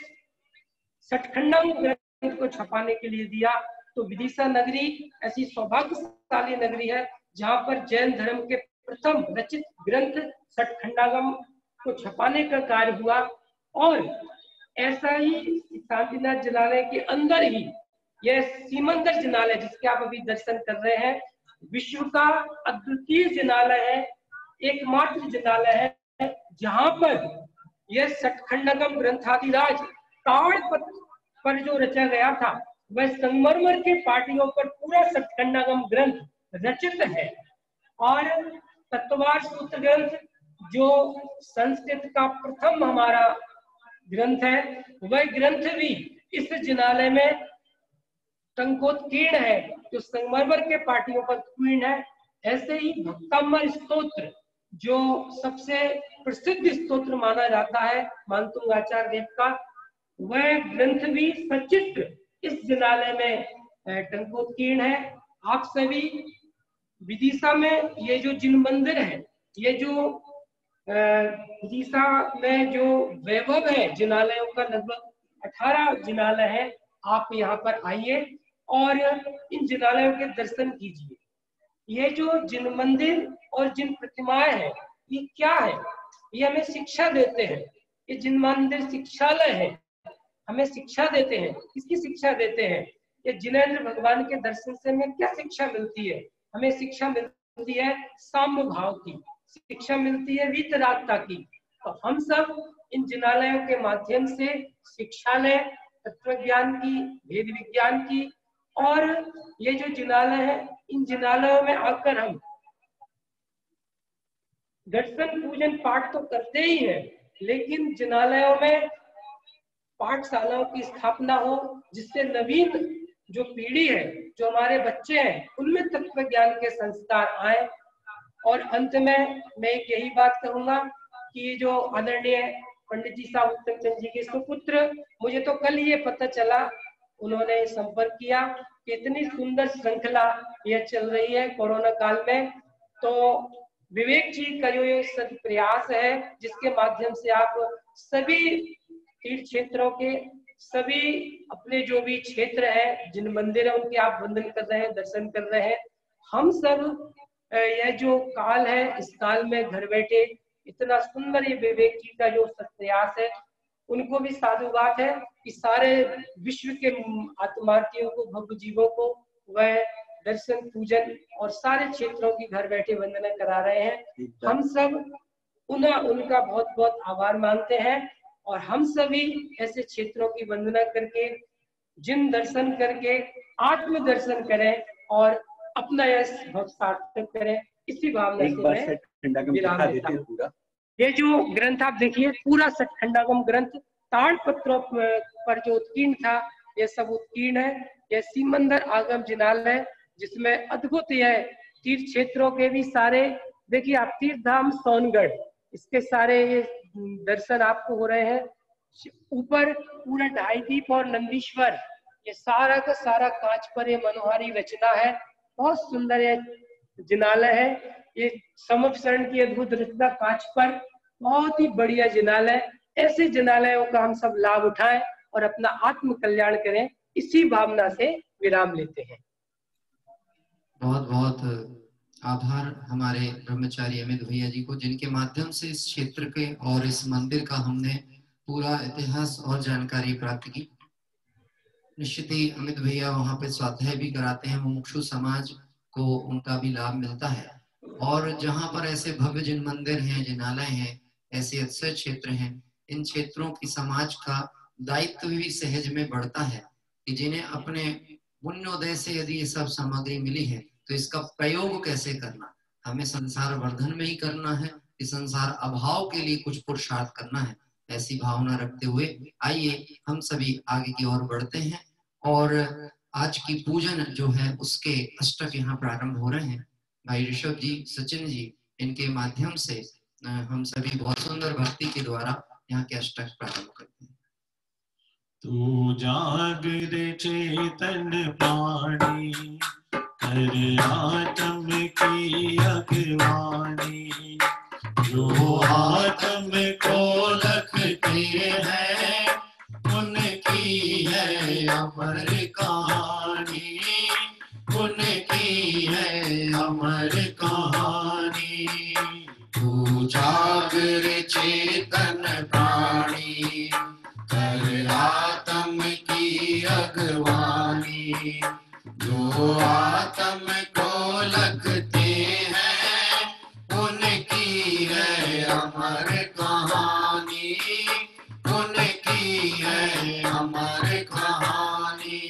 सठखंडागम ग्रंथ को छपाने के लिए दिया। तो विदिशा नगरी ऐसी सौभाग्यशाली नगरी है जहां पर जैन धर्म के प्रथम रचित ग्रंथ सठखंडागम को छपाने का कार्य हुआ। और ऐसा ही शांतिनाथ जिनालय के अंदर ही यह सीमंदर जिनालय, जिसके आप अभी दर्शन कर रहे हैं, विश्व का अद्वितीय जिनालय है, एकमात्र जिनालय है जहां पर यह सठखंडागम ग्रंथादिराज ताड़पत्र पर जो रचा गया था, वह संगमरमर के पाटियों पर पूरा सठखंडागम ग्रंथ रचित है। और तत्वार सूत्र ग्रंथ जो संस्कृत का प्रथम हमारा ग्रंथ है, वह ग्रंथ भी इस जिनालय में टंकोत्कीर्ण है, जो संगमरमर के पाटियों पर उत्कीर्ण है। ऐसे ही भक्तामर स्तोत्र जो सबसे प्रसिद्ध स्तोत्र माना जाता है मानतुंग आचार्य देव का, वह ग्रंथ भी सचित्र इस जिनालय में टंकोत्कीर्ण है। आप सभी विदिशा में ये जो जिन मंदिर है, ये जो विदिशा में जो वैभव है जिनालयों का, लगभग 18 जिनालय है, आप यहाँ पर आइए और इन जिनालयों के दर्शन कीजिए। ये जो जिन मंदिर और जिन प्रतिमाएं हैं, ये क्या है? ये हमें शिक्षा देते हैं। ये जिन मंदिर शिक्षालय है, हमें शिक्षा देते हैं। किसकी शिक्षा देते हैं? ये जिनेंद्र भगवान के दर्शन से हमें क्या शिक्षा मिलती है? हमें शिक्षा मिलती है साम्य भाव की, शिक्षा मिलती है वीतरागता की। तो हम सब इन जिनालयों के माध्यम से शिक्षालय, तत्व ज्ञान की, भेद विज्ञान की, और ये जो जिनालय है, इन जिनालयों में आकर हम दर्शन पूजन पाठ तो करते ही हैं, लेकिन जिनालयों में पाठशालाओं की स्थापना हो, जिससे नवीन जो पीढ़ी है, जो हमारे बच्चे हैं, उनमें तत्व ज्ञान के संस्कार आए। और अंत में मैं यही बात कहूंगा कि जो आदरणीय पंडित जी साहब उत्तम चंद जी के सुपुत्र, मुझे तो कल ये पता चला, उन्होंने संपर्क किया कि इतनी सुंदर श्रृंखला यह चल रही है कोरोना काल में। तो विवेक जी का जो ये सद प्रयास है, जिसके माध्यम से आप सभी तीर्थ क्षेत्रों के सभी अपने जो भी क्षेत्र है, जिन मंदिर है, उनके आप वंदन कर रहे हैं, दर्शन कर रहे हैं। हम सब यह जो काल है, इस काल में घर बैठे इतना सुंदर ये विवेक जी का जो प्रयास है, उनको भी साधुवाद है कि सारे विश्व के आत्मार्थियों को, भव्य जीवों को वह दर्शन पूजन और सारे क्षेत्रों की घर बैठे वंदना करा रहे हैं। हम सब उनका बहुत बहुत आभार मानते हैं। और हम सभी ऐसे क्षेत्रों की वंदना करके, जिन दर्शन करके आत्म दर्शन करें और अपना यश बहुत सार्थक करें, इसी भावना से मैं विराम देता हूं। ये जो ग्रंथ आप देखिए, पूरा सठखंडागम ग्रंथ ताड़पत्रों पर जो उत्कीर्ण था, ये सब उत्कीर्ण है। यह सीमंदर आगम जिनालय, जिसमें अद्भुत यह तीर्थ क्षेत्रों के भी सारे, देखिए आप, तीर्थ धाम सोनगढ़, इसके सारे ये दर्शन आपको हो रहे हैं। ऊपर पूरा ढाई दीप और नंदीश्वर, ये सारा का सारा कांच पर ये मनोहारी रचना है। बहुत सुंदर ये जिनालय है। ये समक्ष शरण की अद्भुत रचना कांच पर, बहुत ही बढ़िया जिनालय। ऐसे जिनालयों का हम सब लाभ उठाएं और अपना आत्म कल्याण करें, इसी भावना से विराम लेते हैं। बहुत बहुत आभार हमारे ब्रह्मचारी अमित भैया जी को, जिनके माध्यम से इस क्षेत्र के और इस मंदिर का हमने पूरा इतिहास और जानकारी प्राप्त की। निश्चित ही अमित भैया वहाँ पे स्वाध्याय भी कराते हैं, मुमुक्षु समाज को उनका भी लाभ मिलता है। और जहाँ पर ऐसे भव्य जिन मंदिर हैं, जिनालय हैं, ऐसे अच्छे क्षेत्र हैं, इन क्षेत्रों की समाज का दायित्व भी सहज में बढ़ता है कि जिन्हें अपने पुण्योदय से यदि ये सब सामग्री मिली है तो इसका प्रयोग कैसे करना, हमें संसार वर्धन में ही करना है कि संसार अभाव के लिए कुछ पुरुषार्थ करना है। ऐसी भावना रखते हुए आइए हम सभी आगे की ओर बढ़ते हैं और आज की पूजन जो है उसके अष्टक यहाँ प्रारंभ हो रहे हैं। भाई ऋषभ जी, सचिन जी, इनके माध्यम से हम सभी बहुत सुंदर भक्ति के द्वारा यहाँ के अष्टक प्रारंभ करते हैं। तू जाग रे चेतन पानी, कर आत्म की अगवानी, जो आत्म को रखते हैं उनकी है अमर कहानी, उनकी है अमर कहानी। तू जाग रे चेतन प्राणी, कर आत्म की अगवानी, जो आत्म को लगते हैं उनकी है अमर कहानी, उनकी है अमर कहानी।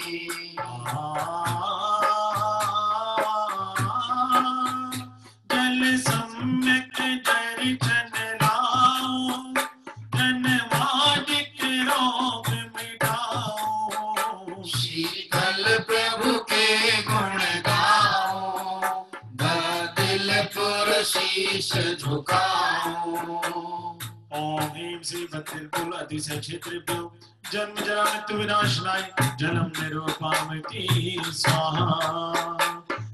जल सम्यक दर्शन लाओ, जन्मादिक रोग मिटाओ, शीतल प्रभु के गुण गाओ, दिल पुर शीश झुकाओ। ओम ह्रीं श्री भद्रकुल अतिशय क्षेत्रेभ्यो जन्म जरा मृत्यु विनाशनाय जलम निरूपामति स्वाहा।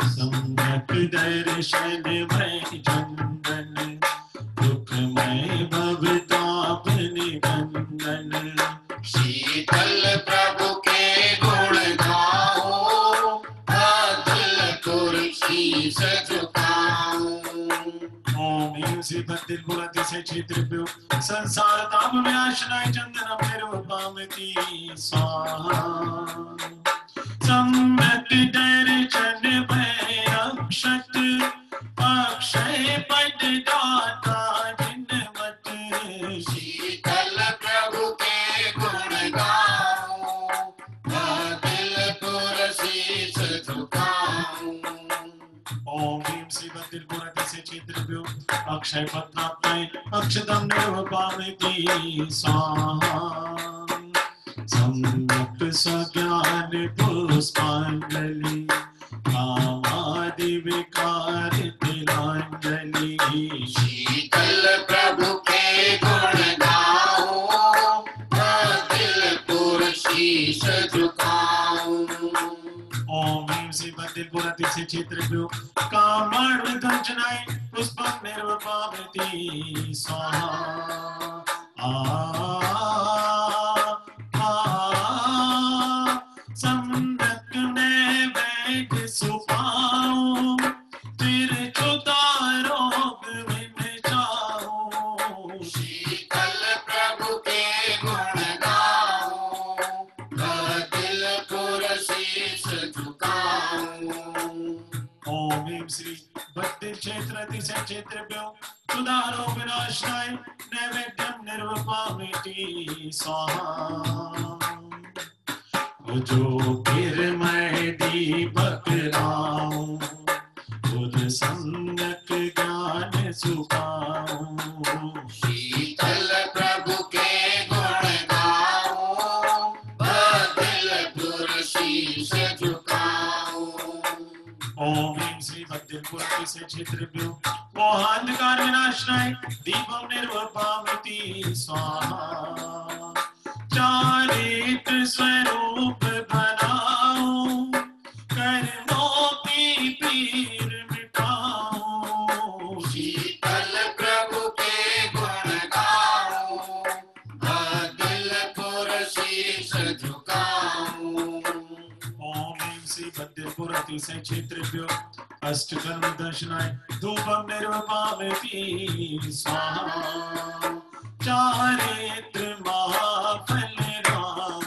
सम्यक दर्शन मय चंदन, दुखमय भवताप निबंधन, शीतल प्रभु के गुण गाओ, दिल पुर शीश झुकाओ। ओम ह्रीं श्री भद्रकुल अतिशय क्षेत्रेभ्यो संसार ताप विनाशनाय चंदनम निरूपामति स्वाहा। सम्यक दर्शन भय अक्षत, अक्षय पद दाता जिनमत, शीतल प्रभु के गुण गाओ, दिल पुर शीश झुकाओ। ओम ह्रीं श्री भद्रकुल अतिशय क्षेत्रेभ्यो अक्षय पत्राप्तये अक्षतम निरूपामति स्वाहा। सम्यक स्वज्ञान पुष्पांजलि, कामादि विकार तिलांजलि, शीतल प्रभु के गुण गाओ, दिल पुर शीश झुकाओ। ओम ह्रीं श्री भद्रकुल अतिशय क्षेत्रेभ्यो कामार्थ दर्शनाय पुष्पं निरूपामति स्वाहा। सम्यक नैवेद्य सुपाओ, तिरछुता रोग मिटाओ, शीतल प्रभु के गुण गाओ, दिल पुर शीश झुकाओ। ओम ह्रीं श्री भद्र क्षेत्र अतिशय क्षेत्रेभ्यो सुधारो विनाशनाय नैवेद्यम निरूपामि स्वाहा। ज्योतिर्मय दीपक लाओ, बुध सम्यक ज्ञान सुखाओ, शीतल प्रभु के गुण गाओ, दिल पुर शीश झुकाओ। ओम ह्रीं श्री भद्रकुल अतिशय क्षेत्रेभ्यो मोहांधकार विनाशनाय दीपं निरूपामि स्वाहा। चारित्र स्वरूप बनाओ, कर्मों की पीर मिटाओ, शीतल प्रभु के गुण गाओ, दिल पुर शीश झुकाओ। ओम ह्रीं श्री भद्रकुल अतिशय क्षेत्रेभ्यो अष्टकर्म दर्शनाय धूपं निरूपामि स्वाहा। चारित्र महाफल राम,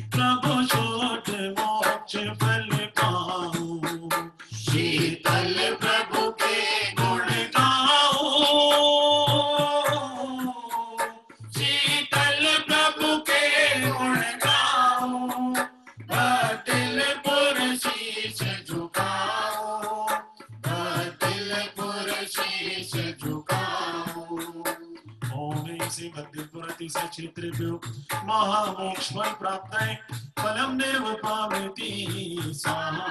प्रभु शीतल प्रभु के गुण गाओ, शीतल प्रभु के गुण गाओ, बदलपुर शीश झुकाओ, बदलपुर शीश झुकाओ। ओम से बदलपुर अतिशय क्षेत्रेभ्यो महामोक्ष फल प्राप्त है, फलम निर्वपामति स्वाहा।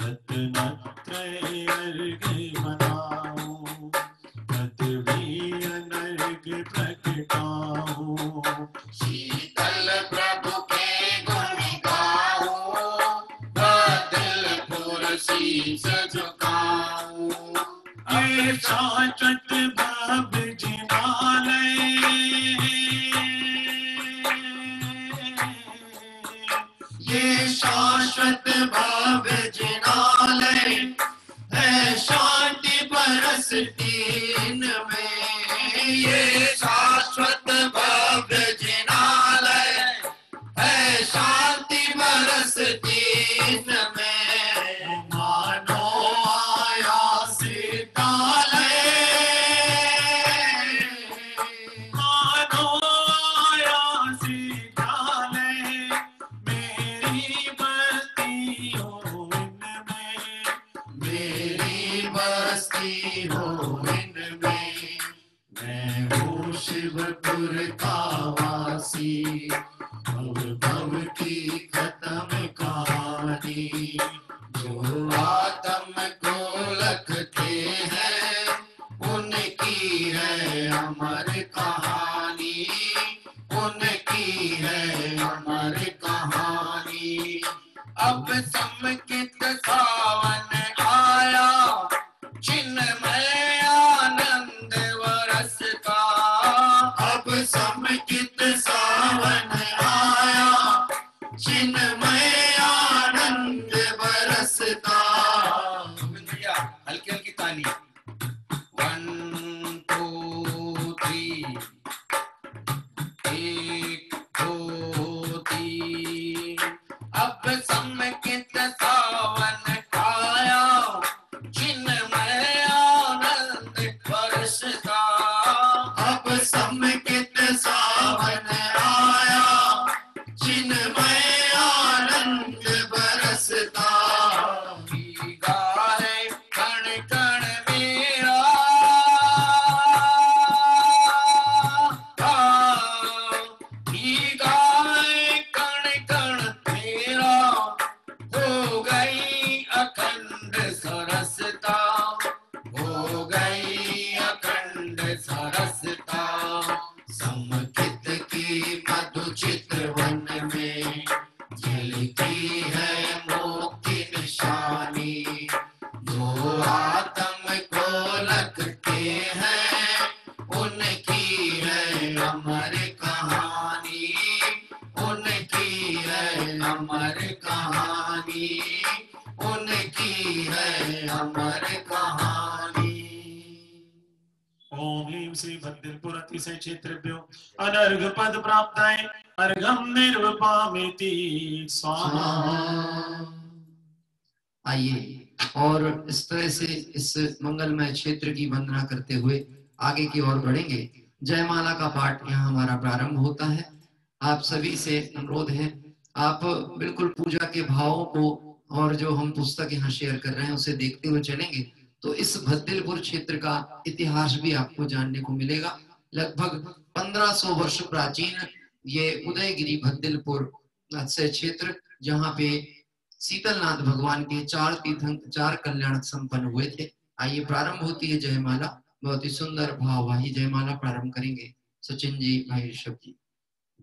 रत्नत्रय अर्घ मनाओ, पृथ्वी अनर्घ प्रगटाओ, शीतल प्रभु के गुण गाओ, बदलपुर शीश झुकाओ। ये शाश्वत भव जिनालय, ये शाश्वत भव जिनालय है, शांति बरसती इनमें, ये शाश्वत भव जिनालय है, शांति बरसती इनमें। मानो आया सीतालय, मानो आया सीतालय, मेरी बस्ती हो इनमें, मेरी बस्ती हो इनमें। मैं हूँ शिवपुर का वासी, भव भव की खत्म कहानी, जो आत्म को लगते हैं उनकी है अमर कहानी, उनकी है अमर कहानी। अब समकित सावन आया, चिन्मय आनंद बरसता, अब समकित सावन आया, चिन्मय आनंद बरसता। हल्की हल्की ताली, 1 2 3, 1 2 3। अब समकित सावन आया, चिन्मय आनंद बरसता, अब समकित सावन आया, चिन्मय आनंद बरसता। भीगा है कण कण मेरा, भीगा है कण कण मेरा, हो गई अखंड सरसता, हो गई अखंड सरसता। समकित की मधु चितवन में झलकी है मोक्ति निशानी, जो आत्म को लगते हैं उनकी है अमर कहानी, उनकी है अमर कहानी, उनकी है अमर कहानी। ओम ह्रीं श्री बदलपुर अतिशय क्षेत्रेभ्यो अनर्घ पद प्राप्त है, अर्घम निर्वपामिति स्वाहा। आइए और इस तरह से इस मंगलमय क्षेत्र की वंदना करते हुए आगे की ओर बढ़ेंगे। जयमाला का पाठ यहाँ हमारा प्रारंभ होता है। आप सभी से अनुरोध है, आप बिल्कुल पूजा के भावों को और जो हम पुस्तक यहाँ शेयर कर रहे हैं उसे देखते हुए चलेंगे तो इस भद्दिलपुर क्षेत्र का इतिहास भी आपको जानने को मिलेगा। लगभग 1500 वर्ष प्राचीन ये उदयगिरी भद्दिलपुर से क्षेत्र, जहाँ पे शीतलनाथ भगवान के 4 तीर्थंकर 4 कल्याण संपन्न हुए थे। आइए प्रारंभ होती है जयमाला। बहुत ही सुंदर भाववाही जयमाला प्रारंभ करेंगे सचिन जी, भाई ऋषभ जी।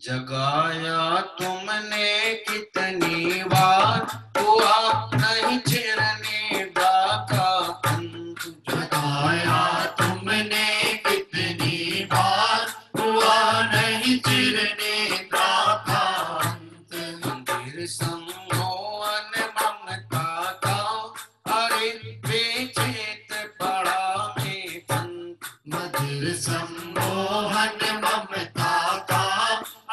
जगाया तुमने कितनी बार, हुआ नहीं चिरने डाका अंत। जगाया तुमने कितनी बार, हुआ नहीं चिरने डाका अंत। मंदिर सम्मोहन ममता का, अरे बेचेत पड़ा में पंत। मधुर सम्मोहन ममता का,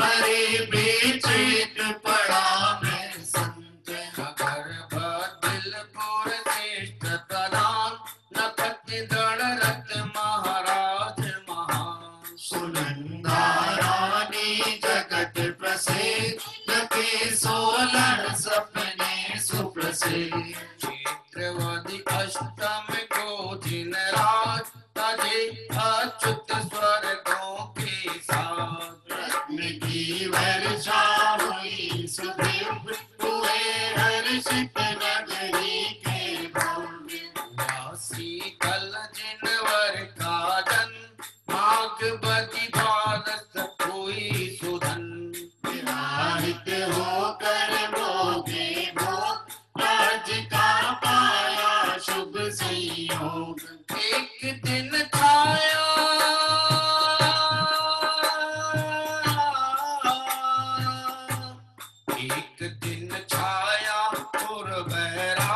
अरे बेचैन पड़ा मैं संत। अगर भद्दिलपुर श्रेष्ठ प्रधान नखत दृढ़ रथ महाराज महान सुनंदा रानी जगत प्रसिद्ध के 16 सपने सुप्रसिद्ध चैत्रवदी अष्टम को दिन रात तजे अच्युत स्वर्गों के साथ रत्न की वर्षा हुई सुदिव्य हुए हर्षित नगरी के भव्य वासी कल जिनवर का जन माघवती द्वादश हुई सुधन विवाहित होकर भोगे भोग राज का पाया शुभ संयोग एक दिन छाया एक दिन छाया और बहरा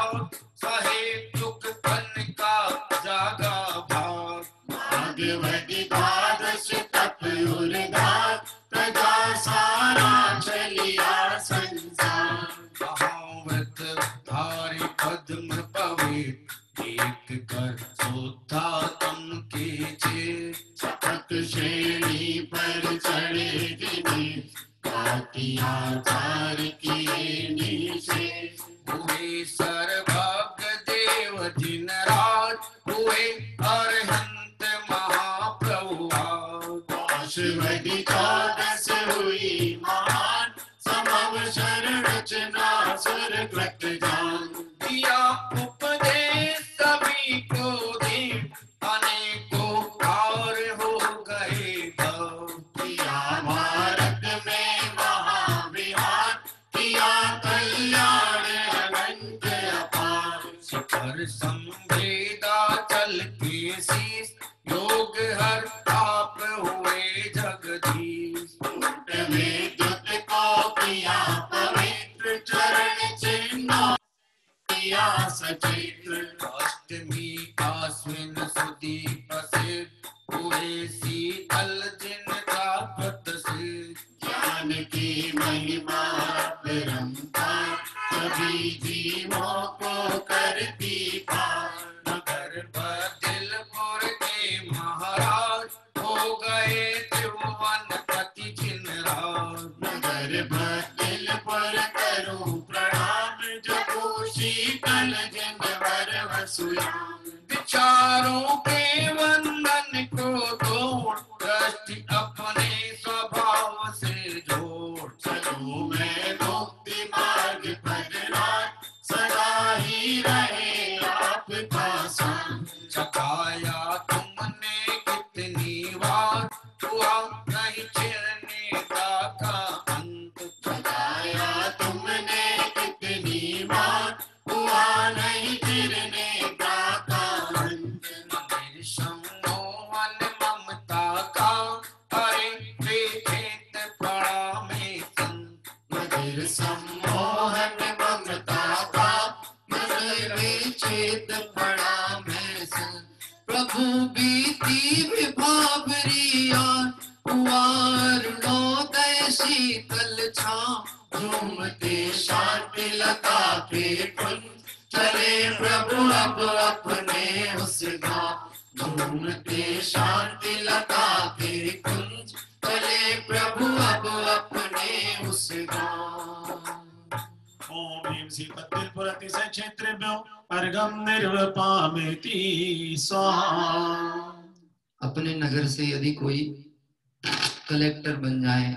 सहे दुख तन का जागा भाग भागवती द्वादश तप उर्धार प्रजा सारा चलिया संसार कहावत धारी पद्म पवित्र एक कर सोता तम के चे चपक श्रेणी पर चढ़े गिने आचार किए नीचे हुए सर्वज्ञ देव जिन राज हुए अरहंत महाप्रभु शिवदी 14 हुई महान समवसर रचना सुर कृत जान दिया उपदेश सभी को दे अनेकों पार हो गए भव किया भारत में महाविहार किया कल्याण अनंत अपार शिखर संवेदा चल के शीस योग हर आप हुए जगदीश विद्युत को किया पवित्र चरण चिन्ह किया सचित्र अष्टमी आश्विन सुदी प्रसिद्ध हुए शीतल जिनका प्रसिद्ध ज्ञान की महिमा परंपार सभी जीवों को करती पार नगर बदिलपुर के महाराज हो गए त्रिभुवन पति जिन राज नगर बदिलपुर करूं प्रणाम जगू शीतल जिनवर वसुयाम विचारों के बंधन को तोड़ दृष्टि अपने स्वभाव से जोड़ चलूं मैं मुक्ति मार्ग पर राज सदा ही रहे आपका साथ चकाया तुमने कितनी बार हुआ नहीं छिड़ने का अंत बताया तुमने कितनी बार हुआ नहीं गिरने का अंत मंदिर सम्मोहन ममता का हरे भेद पड़ा में संत मधुर सम्मोहन ममता का मंदिर छेद पड़ा मैं सन प्रभु बीती विभावरिया हुआ अरुणोदय शीतल छाँव झूमते शांति लता के कुंज चले प्रभु अब अपने उस गाँव झूमते शांति लता के कुंज चले प्रभु अब अपने उस गाँव ओम ह्रीं श्रीपतिर्पुर अतिशय क्षेत्रेभ्यो अर्घं निर्वपामेति स्वाहा। अपने नगर से यदि कोई कलेक्टर बन जाए,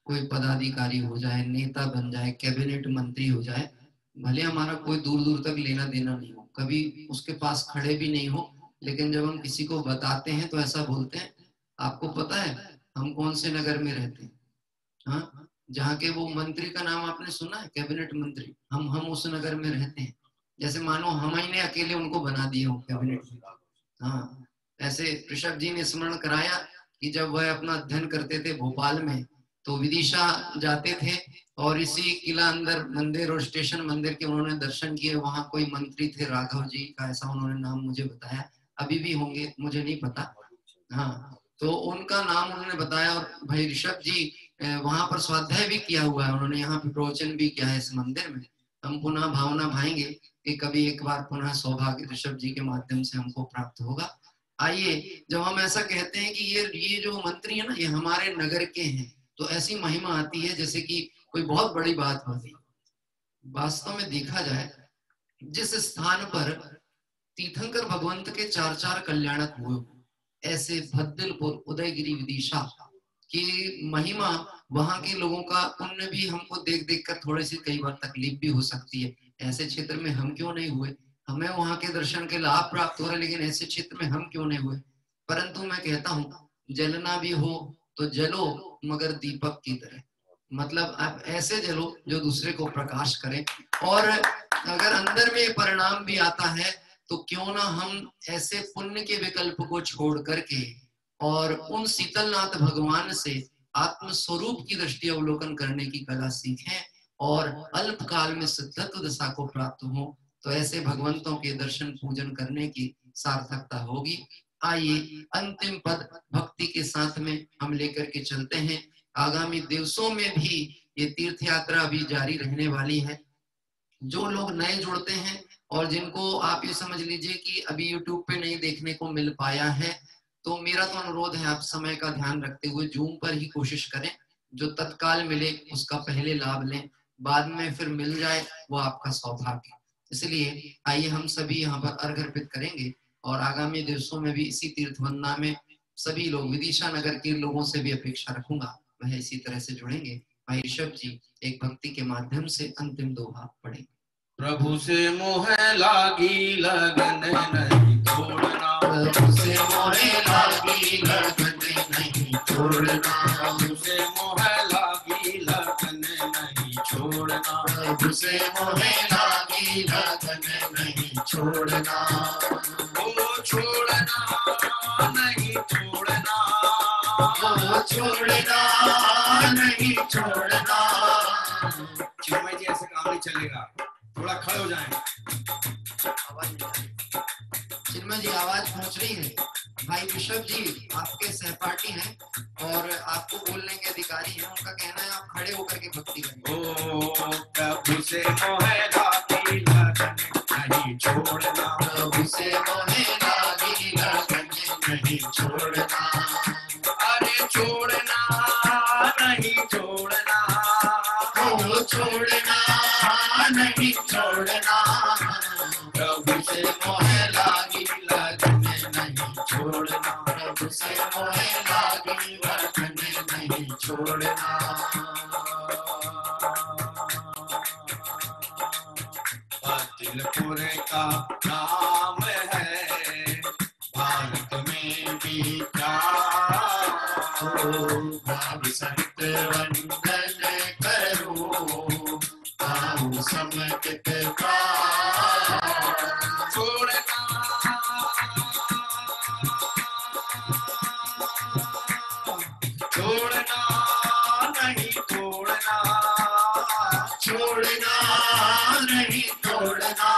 कोई पदाधिकारी हो जाए, नेता बन जाए, कैबिनेट मंत्री हो जाए, भले हमारा कोई दूर दूर तक लेना देना नहीं हो, कभी उसके पास खड़े भी नहीं हो, लेकिन जब हम किसी को बताते हैं तो ऐसा बोलते हैं, आपको पता है हम कौन से नगर में रहते हैं? हाँ, जहाँ के वो मंत्री का नाम आपने सुना है, कैबिनेट मंत्री, हम उस नगर में रहते हैं। जैसे मानो हम ही ने अकेले उनको बना दिए हो कैबिनेट में। हाँ, ऐसे ऋषभ जी ने स्मरण कराया कि जब वह अपना अध्ययन करते थे भोपाल में, तो विदिशा जाते थे और इसी किला अंदर मंदिर और स्टेशन मंदिर के उन्होंने दर्शन किए। वहां कोई मंत्री थे, राघव जी का ऐसा उन्होंने नाम मुझे बताया, अभी भी होंगे मुझे नहीं पता। हाँ, तो उनका नाम उन्होंने बताया। और भाई ऋषभ जी वहां पर स्वाध्याय भी किया हुआ है उन्होंने, यहाँ पे प्रवचन भी किया है इस मंदिर में। हम पुनः भावना भाएंगे कि कभी एक बार पुनः सौभाग्य ऋषभ जी के माध्यम से हमको प्राप्त होगा। आइए, जब हम ऐसा कहते हैं कि ये जो मंत्री है ना, ये हमारे नगर के हैं, तो ऐसी महिमा आती है जैसे कि कोई बहुत बड़ी बात हो गई। वास्तव में देखा जाए, जिस स्थान पर तीर्थंकर भगवंत के 4 कल्याणक हुए, ऐसे भद्दलपुर, उदयगिरी, विदिशा की महिमा, वहां के लोगों का पुण्य भी हमको देख देख कर थोड़ी सी कई बार तकलीफ भी हो सकती है। ऐसे क्षेत्र में हम क्यों नहीं हुए, हमें वहां के दर्शन के लाभ प्राप्त हो रहे, लेकिन ऐसे क्षेत्र में हम क्यों नहीं हुए। परंतु मैं कहता हूँ, जलना भी हो तो जलो, मगर दीपक की तरह, मतलब आप ऐसे जलो जो दूसरे को प्रकाश करें। और अगर अंदर में परिणाम भी आता है तो क्यों ना हम ऐसे पुण्य के विकल्प को छोड़ करके और उन शीतलनाथ भगवान से आत्म स्वरूप की दृष्टि अवलोकन करने की कला सीखें और अल्प काल में सिद्धत्व दशा को प्राप्त हो, तो ऐसे भगवंतों के दर्शन पूजन करने की सार्थकता होगी। आइए, अंतिम पद भक्ति के साथ में हम लेकर के चलते हैं। आगामी दिवसों में भी ये तीर्थ यात्रा अभी जारी रहने वाली है। जो लोग नए जुड़ते हैं और जिनको आप ये समझ लीजिए कि अभी YouTube पे नहीं देखने को मिल पाया है, तो मेरा तो अनुरोध है, आप समय का ध्यान रखते हुए जूम पर ही कोशिश करें। जो तत्काल मिले उसका पहले लाभ लें, बाद में फिर मिल जाए वो आपका सौभाग्य। इसलिए आइए हम सभी यहाँ पर अर्घ अर्पित करेंगे और आगामी दिवसों में भी इसी तीर्थ वंदना में सभी लोग, विदिशा नगर के लोगों से भी अपेक्षा रखूंगा वह इसी तरह से जुड़ेंगे। भाई ऋषभ जी एक भक्ति के माध्यम से अंतिम दोहा पढ़ेंगे। प्रभु से मोह लागी लगन नहीं छोड़ना, प्रभु से मोह लागी लगन नहीं छोड़ना, प्रभु से मोह लागी लगन नहीं छोड़ना, प्रभु से मोह लागी लगन नहीं छोड़ना, वो छोड़ना नहीं छोड़ना, वो छोड़ना नहीं छोड़ना। चिन्मय जी ऐसे काम नहीं चलेगा, थोड़ा खड़े हो जाएं। चिन्मय जी आवाज पहुंच रही है। भाई ऋषभ जी आपके सहपाठी हैं और आपको बोलने के अधिकारी हैं, उनका कहना है आप खड़े होकर के भक्ति करें। ओ प्रभु से मोह लागी लगन नहीं छोड़ना, प्रभु से मोह लागी लगन नहीं छोड़ना, अरे छोड़ना नहीं छोड़ना, ओ छोड़ना नहीं छोड़ना, प्रभु से मोह लागी लगन नहीं छोड़ना, प्रभु से मोह लागी लगन नहीं छोड़ना। भद्दलपुर का नाम है भारत में भी क्या, भाव संत वंदन करो, आओ समकित का छोड़ना छोड़ना नहीं छोड़ना, छोड़ना नहीं छोड़ना,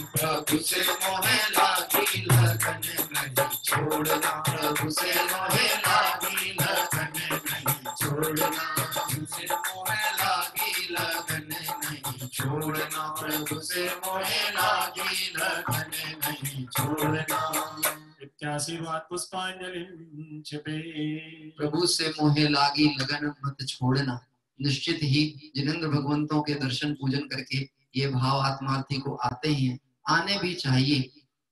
प्रभु से मोह लागी लगन नहीं छोड़ना, प्रभु से मोह लागी लगन नहीं छोड़ना, प्रभु से मोह लागी लगन नहीं छोड़ना, प्रभु से मोह लागी लगन नहीं छोड़ना। नित्याशीर्वाद पुष्पांजलि छिपे। प्रभु से मोह लागी लगन मत छोड़ना। निश्चित ही जिनेंद्र भगवंतों के दर्शन पूजन करके ये भाव आत्मार्थी को आते ही हैं, आने भी चाहिए,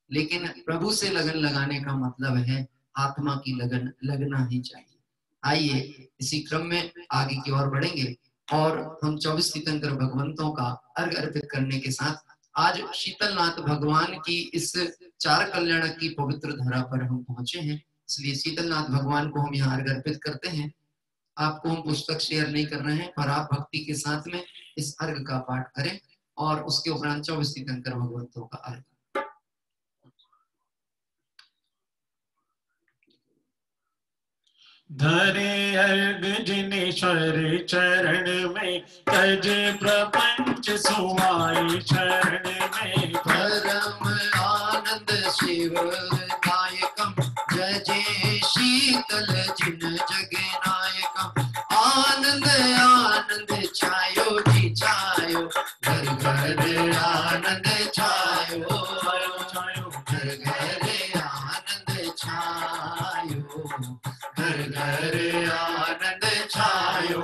लेकिन प्रभु से लगन लगाने का मतलब है आत्मा की लगन लगना ही चाहिए। आइए इसी क्रम में आगे की ओर बढ़ेंगे और हम 24 तीर्थंकर भगवंतों का अर्घ अर्पित करने के साथ आज शीतलनाथ भगवान की इस 4 कल्याणक की पवित्र धरा पर हम पहुंचे हैं। इसलिए शीतलनाथ भगवान को हम यहाँ अर्घ अर्पित करते हैं। आपको हम पुस्तक शेयर नहीं कर रहे हैं, पर आप भक्ति के साथ में इस अर्घ का पाठ करें और उसके उपरांत 24 तीर्थंकर भगवंतों का अर्घ। धरे अर्घ जिनेश्वर चरण में, तज प्रपंच सुमाई शरण में। परम आनंद शिव नायकम, जय जय शीतल जिन जग नायकम। आनंद आनंद छायो जी छायो, घर घर आनंद घर घर आनंद छायो, घर घर आनंद छायो,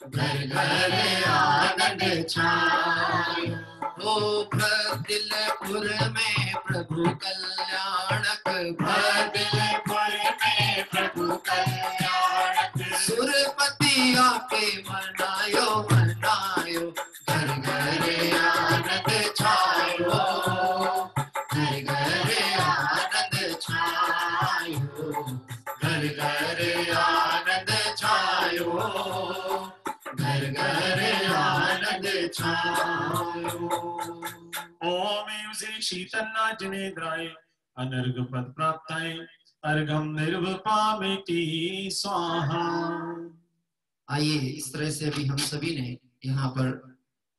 घर घर आनंद छायो। ओ भदिलपुर में प्रभु कल्याणक, भदिलपुर में प्रभु कल्याणक, सुरपति आके मनायो मनायो, घर घर आनंद छायो, घर घर आनंद छायो, घर घर आनंद छायो, घर घर आनंद छायो। ओम से शीतलना जिनेन्द्राय अनर्घ पद प्राप्ताय अर्घम निर्वपामिति स्वाहा। आइए इस तरह से अभी हम सभी ने यहाँ पर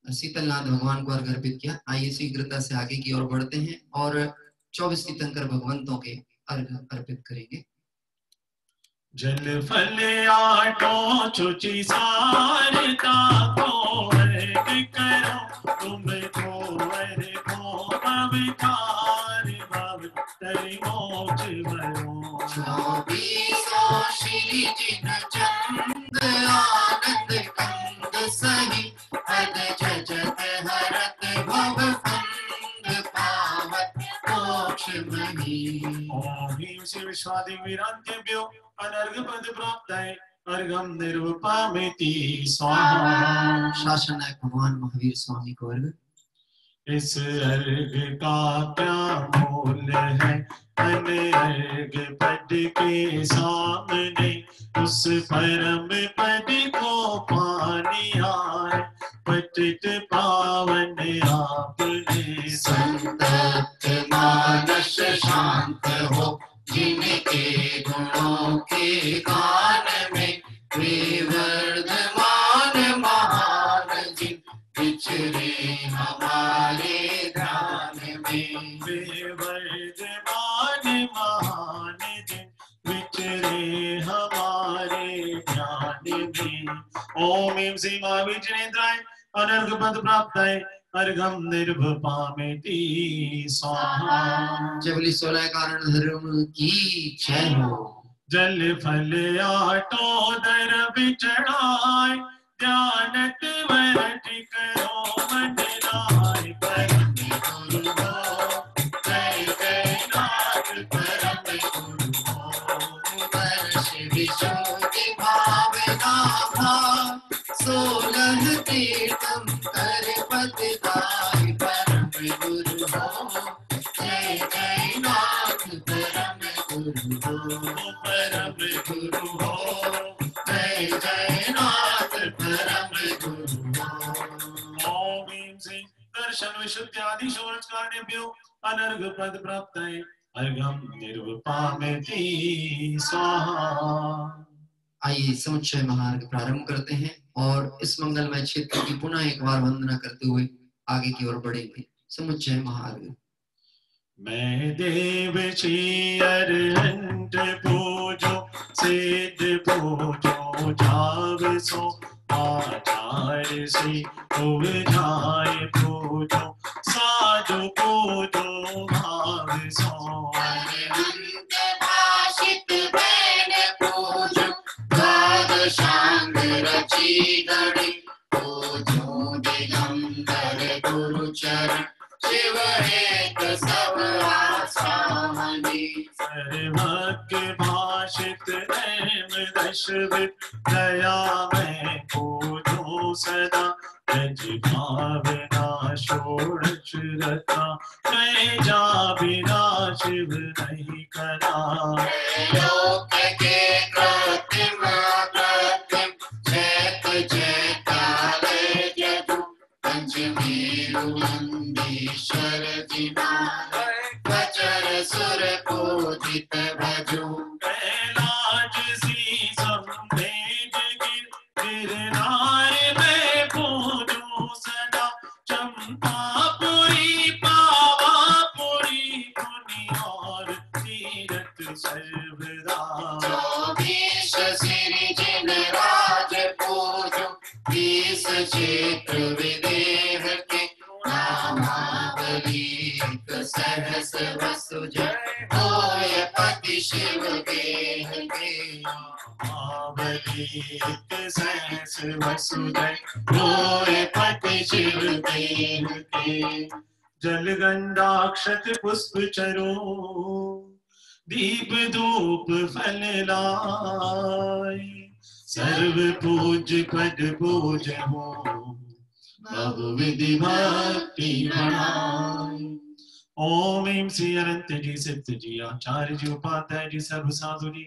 शीतलनाथ भगवान को अर्घ अर्पित किया। आइए शीघ्रता से आगे की ओर बढ़ते हैं और 24 तीर्थंकर भगवंतों के अर्घ अर्पित करेंगे। जल फल आटो चुचि सारता को अर्घ करो, तुम को अर्घ को अवतार भव तरि मोक्ष भयो। 24 श्री जिन चंद आनंद कंद सही, पद जजत हरत भव फंद पावत मोक्ष मही। ओम ह्रीं श्री विश्वादि वीरांत्यभ्यो अनर्घ पद प्राप्ताय अर्घम निर्वपामिति स्वाहा। शासन नायक भगवान महावीर स्वामी को अर्घ। इस अर्घ का क्या मोल है, अन अर्घ पद के सामने, उस परम पद को पानी आए, पतित पावन आपने। संतप्त मानस शांत हो, जिनके गुणों के गान में वे वर्धमान महान जिन विचरे हमारे ध्यान में। वे वर्धमान महान जिन विचरे हमारे ध्यान में। ओम ह्रीं श्री महावीर जिनेन्द्राय अनर्घ पद प्राप्ताय अर्घम निर्वपामिति स्वाहा। जय बोली 16 कारण धर्म की जय हो। जल फल आटो दर बिचड़ाय, ध्यानत वरठ करो मन राय। परम गुरु हो जय जय नाथ, परम गुरु हो। वर्ष विशोधि भावना भाव, 16 तीर्थम कर पद दाय। परम गुरु हो जय जय नाथ, परम गुरु हो, परम गुरु हो जय जय नाथ, परम गुरु हो। ओम ह्रीं श्री दर्शन विशुद्धि आदि षोडश कारणेभ्यो अनर्घ पद प्राप्ताय अर्घम निर्वपामिति स्वाहा। आइए समुच्चय महार्घ प्रारंभ करते हैं और इस मंगलमय क्षेत्र की पुनः एक बार वंदना करते हुए आगे की ओर बढ़ेंगे। समुच्चय महार्घ। मैं देव श्री अरहंत पूजो, सिद्ध पूजो जाव सो, आचार्य श्री उवजाय पूजो, साधु पूजो भाव सो। अरहंत भाषित बैन पूजो, द्वादशांग रचि गणि पूजो, दिगंबर गुरु चरण शिव एक सब आसामनि। सर्वज्ञ भाषित नैम दशविद, दया मैं पूजो सदा, रज भावना षोडश रत्ना, मैं जा बिना शिव नहीं करा। लोक के कृत्रिम अकृत्रिम, जैत जैतालय यदु, पंचमेरु नंदीश्वर जिनालय, वचर सुर पूजित भजो। कैलाश शीशम भेज गिरनार में पूजो सदा, चंपापुरी पावापुरी पुनि और तीरथ सर्वदा। सहस वसु जय होय पति शिव गेह के महाबलित सहस वसुदेव होय पति शिव गेह के जल गंधाक्षत पुष्प चरो दीप धूप फल लाय सर्व पूज पद पूज हो बहुविधि भक्ति बढ़ाय। ओम ह्रीं श्री अनंत जी सिद्ध जी आचार्य जी उपाध्याय जी सर्व साधु जी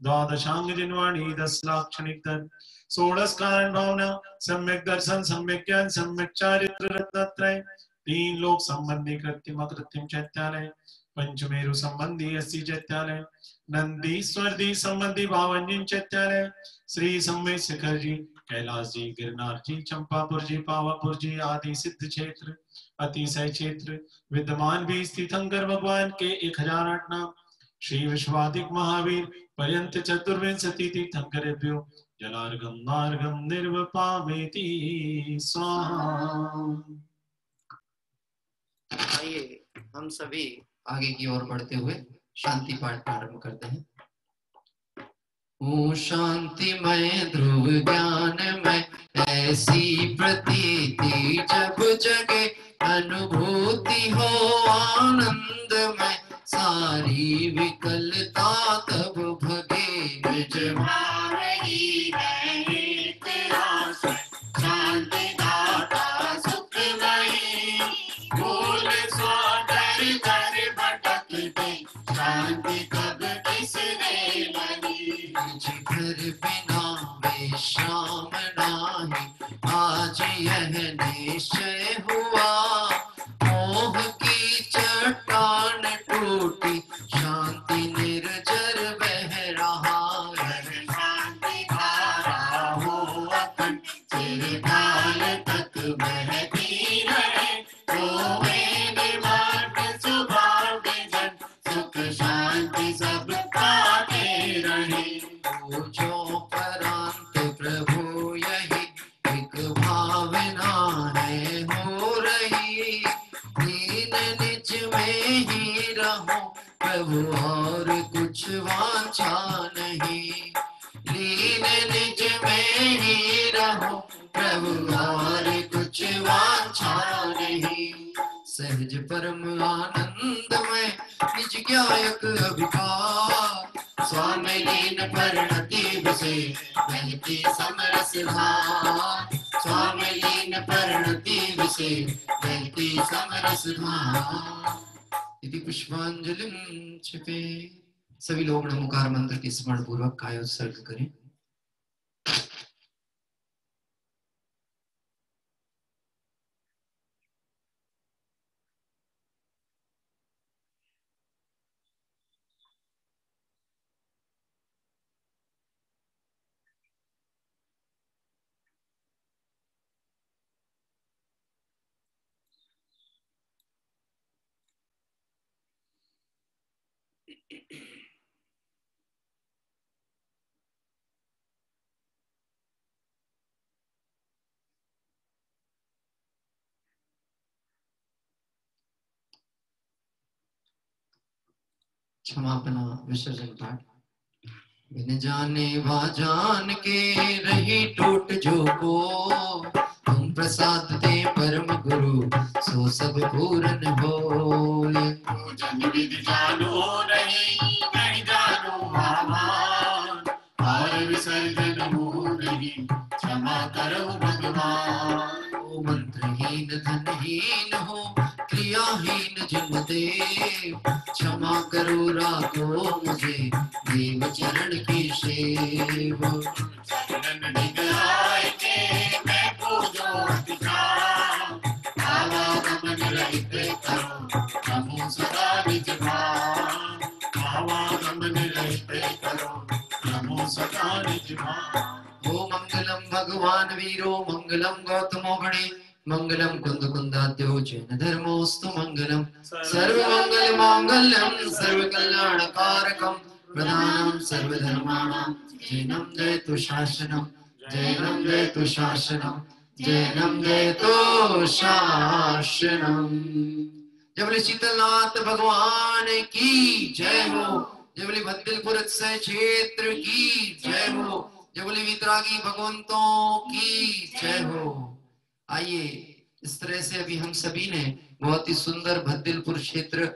द्वादशांग जिनवाणी 10 लाख क्षणिक धन 16 कारण भावना सम्यक दर्शन सम्यक ज्ञान सम्यक चारित्र रत्नत्रय 3 लोक संबंधी कृत्रिम अकृत्रिम चैत्यालय पंचमेरु संबंधी 80 चैत्यालय नंदीश्वर दी संबंधी 52 चैत्यालय श्री सम्मेद शिखर जी कैलाश जी गिरनार जी चंपापुर जी पावापुर जी आदि सिद्ध क्षेत्र अतिशय क्षेत्र विद्यमान भी तीर्थंकर भगवान के 1008 नाम श्री विश्वाधिक महावीर पर्यंत चतुर्विंशति तीर्थंकरेभ्यो जलार्घम मार्गम निर्वपामेति स्वाहा। आइए हम सभी आगे की ओर बढ़ते हुए शांति पाठ प्रारंभ करते हैं। ओ शांतिमय ध्रुव ज्ञानमय ऐसी प्रतीति जब जगे अनुभूति हो आनंदमय सारी विकलता तब भगे विजमारही दैनिक रास शांति दाता सुखमयी भूल स्वादर कर भटकते शांति कब किसने बनी घर बिना विश्राम नाही आज यह निश्चय हुआ मोह की चट्टान टूटी शांति निर्जर बह रहा शांति धारा हो अखंड चिरकाल तक बहती रहे तो वे निर्माण स्वभाव जन सुख शांति सब पाते रहे जो परांत प्रभु यही एक भावना है हो रही दीन निज में ही रहो प्रभु और कुछ वांछा नहीं लीन निज में ही रहो प्रभु और कुछ वांछा नहीं सहज परम आनंदमय निज ज्ञायक अभिकार स्वामी लीन परिणति बसे बहती समरस धार स्वामी लीन परिणति बसे बहती समरस धार यदि पुष्पांजलिं क्षिपे। सभी लोग नमोकार मंत्र के स्मरण पूर्वक काय उत्सर्ग करें। क्षमापना विसर्जन पाठ। बिन जाने वा जान के रही टूट जो को तुम प्रसाद दे परम गुरु सो सब पूर्ण होए जन विधि जानो नहीं जानो भगवान और विसर्जन हो नहीं क्षमा करो भगवान ओ मंत्रहीन धनहीन हो क्रियाहीन जन्म दे क्षमा करो राखो मुझे देव चरण की सेव चरण निगराय के मैं पूजो अधिकार आवागमन रहित करो नमो सदा निज भाव आवागमन रहित करो नमो सदा निज भाव। ओ मंगलम भगवान वीरो मंगलम गौतमो गणे मंगलम कुंद कुंदाद्यो जैन धर्मोस्तु मंगलम सर्व मंगल मांगल्यम सर्व कल्याण कारकम प्रधानम सर्व धर्माणाम जैनम जयतु शासनम जैनम जयतु शासनम जैनम जयतु शासनम। जय बोले शीतलनाथ भगवान की जय हो। जय बोले भद्दिलपुर क्षेत्र की जय हो। जय बोले वितरागी भगवंतों की जय हो। आइए इस तरह से अभी हम सभी ने बहुत ही सुंदर भद्दिलपुर क्षेत्र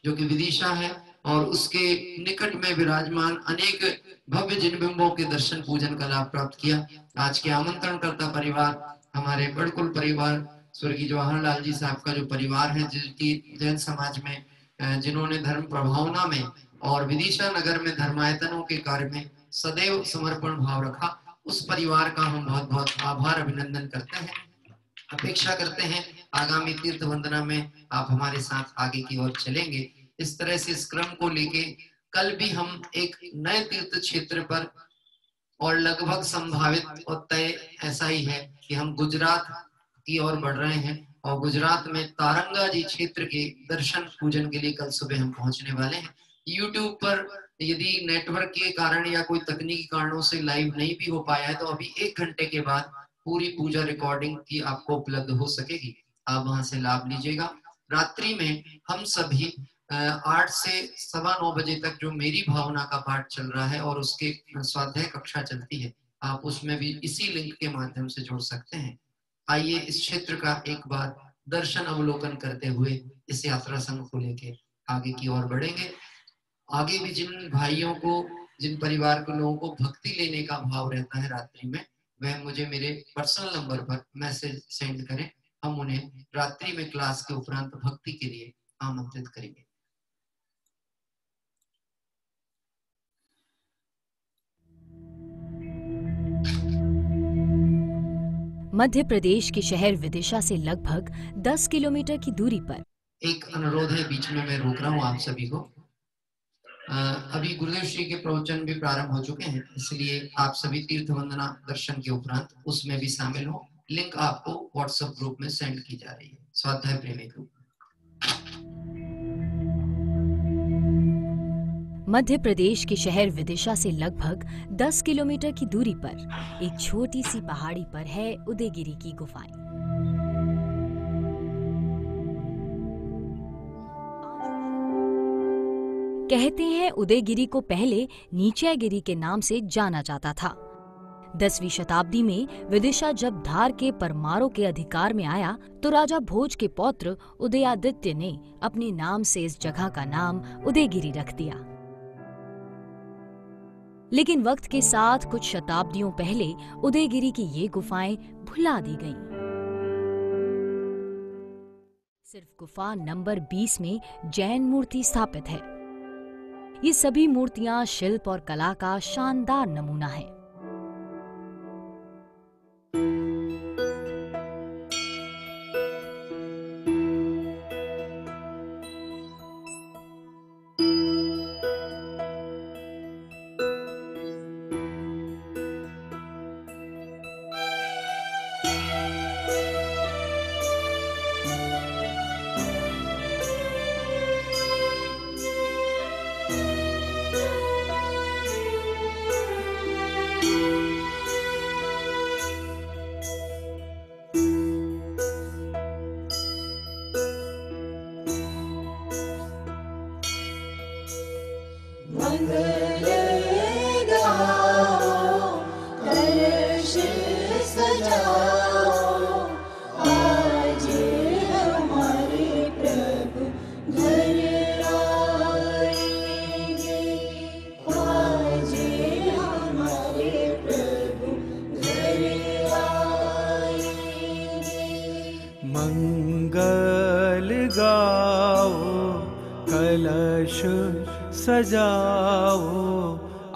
जो कि विदिशा है और उसके निकट में विराजमान अनेक भव्य जिनबिंबों के दर्शन पूजन का लाभ प्राप्त किया। आज के आमंत्रणकर्ता परिवार हमारे बड़कुल परिवार स्वर्गीय जवाहरलाल जी साहब का जो परिवार है, जिनकी जैन समाज में जिन्होंने धर्म प्रभावना में और विदिशा नगर में धर्मायतनों के कार्य में सदैव समर्पण भाव रखा, उस परिवार का हम बहुत बहुत आभार अभिनंदन करते हैं। अपेक्षा करते हैं आगामी तीर्थ वंदना में आप हमारे साथ आगे की ओर चलेंगे। इस तरह से इस क्रम को लेके कल भी हम एक नए तीर्थ क्षेत्र पर और लगभग संभावित और तय ऐसा ही है कि हम गुजरात की ओर बढ़ रहे हैं और गुजरात में तारंगा जी क्षेत्र के दर्शन पूजन के लिए कल सुबह हम पहुंचने वाले हैं। YouTube पर यदि नेटवर्क के कारण या कोई तकनीकी कारणों से लाइव नहीं भी हो पाया है तो अभी 1 घंटे के बाद पूरी पूजा रिकॉर्डिंग की आपको उपलब्ध हो सकेगी, आप वहां से लाभ लीजिएगा। रात्रि में हम सभी 8 से 9:15 बजे तक जो मेरी भावना का पाठ चल रहा है और उसके स्वाध्याय कक्षा चलती है, आप उसमें भी इसी लिंक के माध्यम से जुड़ सकते हैं। आइए इस क्षेत्र का एक बार दर्शन अवलोकन करते हुए इस यात्रा संघ को लेके आगे की ओर बढ़ेंगे। आगे भी जिन भाइयों को, जिन परिवार के लोगों को भक्ति लेने का भाव रहता है रात्रि में, वह मुझे मेरे पर्सनल नंबर पर मैसेज सेंड करें, हम उन्हें रात्रि में क्लास के उपरांत भक्ति के लिए आमंत्रित करेंगे। मध्य प्रदेश के शहर विदिशा से लगभग 10 किलोमीटर की दूरी पर एक अनुरोध है, बीच में मैं रोक रहा हूँ आप सभी को। अभी गुरुदेव श्री के प्रवचन भी प्रारंभ हो चुके हैं, इसलिए आप सभी तीर्थ वंदना दर्शन के उपरांत उसमें भी शामिल हो। लिंक आपको व्हाट्सएप ग्रुप में सेंड की जा रही है, स्वाध्याय प्रेमी ग्रुप। मध्य प्रदेश के शहर विदिशा से लगभग 10 किलोमीटर की दूरी पर एक छोटी सी पहाड़ी पर है उदयगिरी की गुफाएं। कहते हैं उदयगिरी को पहले नीचैगिरी के नाम से जाना जाता था। 10वीं शताब्दी में विदिशा जब धार के परमारों के अधिकार में आया तो राजा भोज के पौत्र उदयादित्य ने अपने नाम से इस जगह का नाम उदयगिरी रख दिया। लेकिन वक्त के साथ कुछ शताब्दियों पहले उदयगिरी की ये गुफाएं भुला दी गईं। सिर्फ गुफा नंबर 20 में जैन मूर्ति स्थापित है। ये सभी मूर्तियां शिल्प और कला का शानदार नमूना है। सजाओ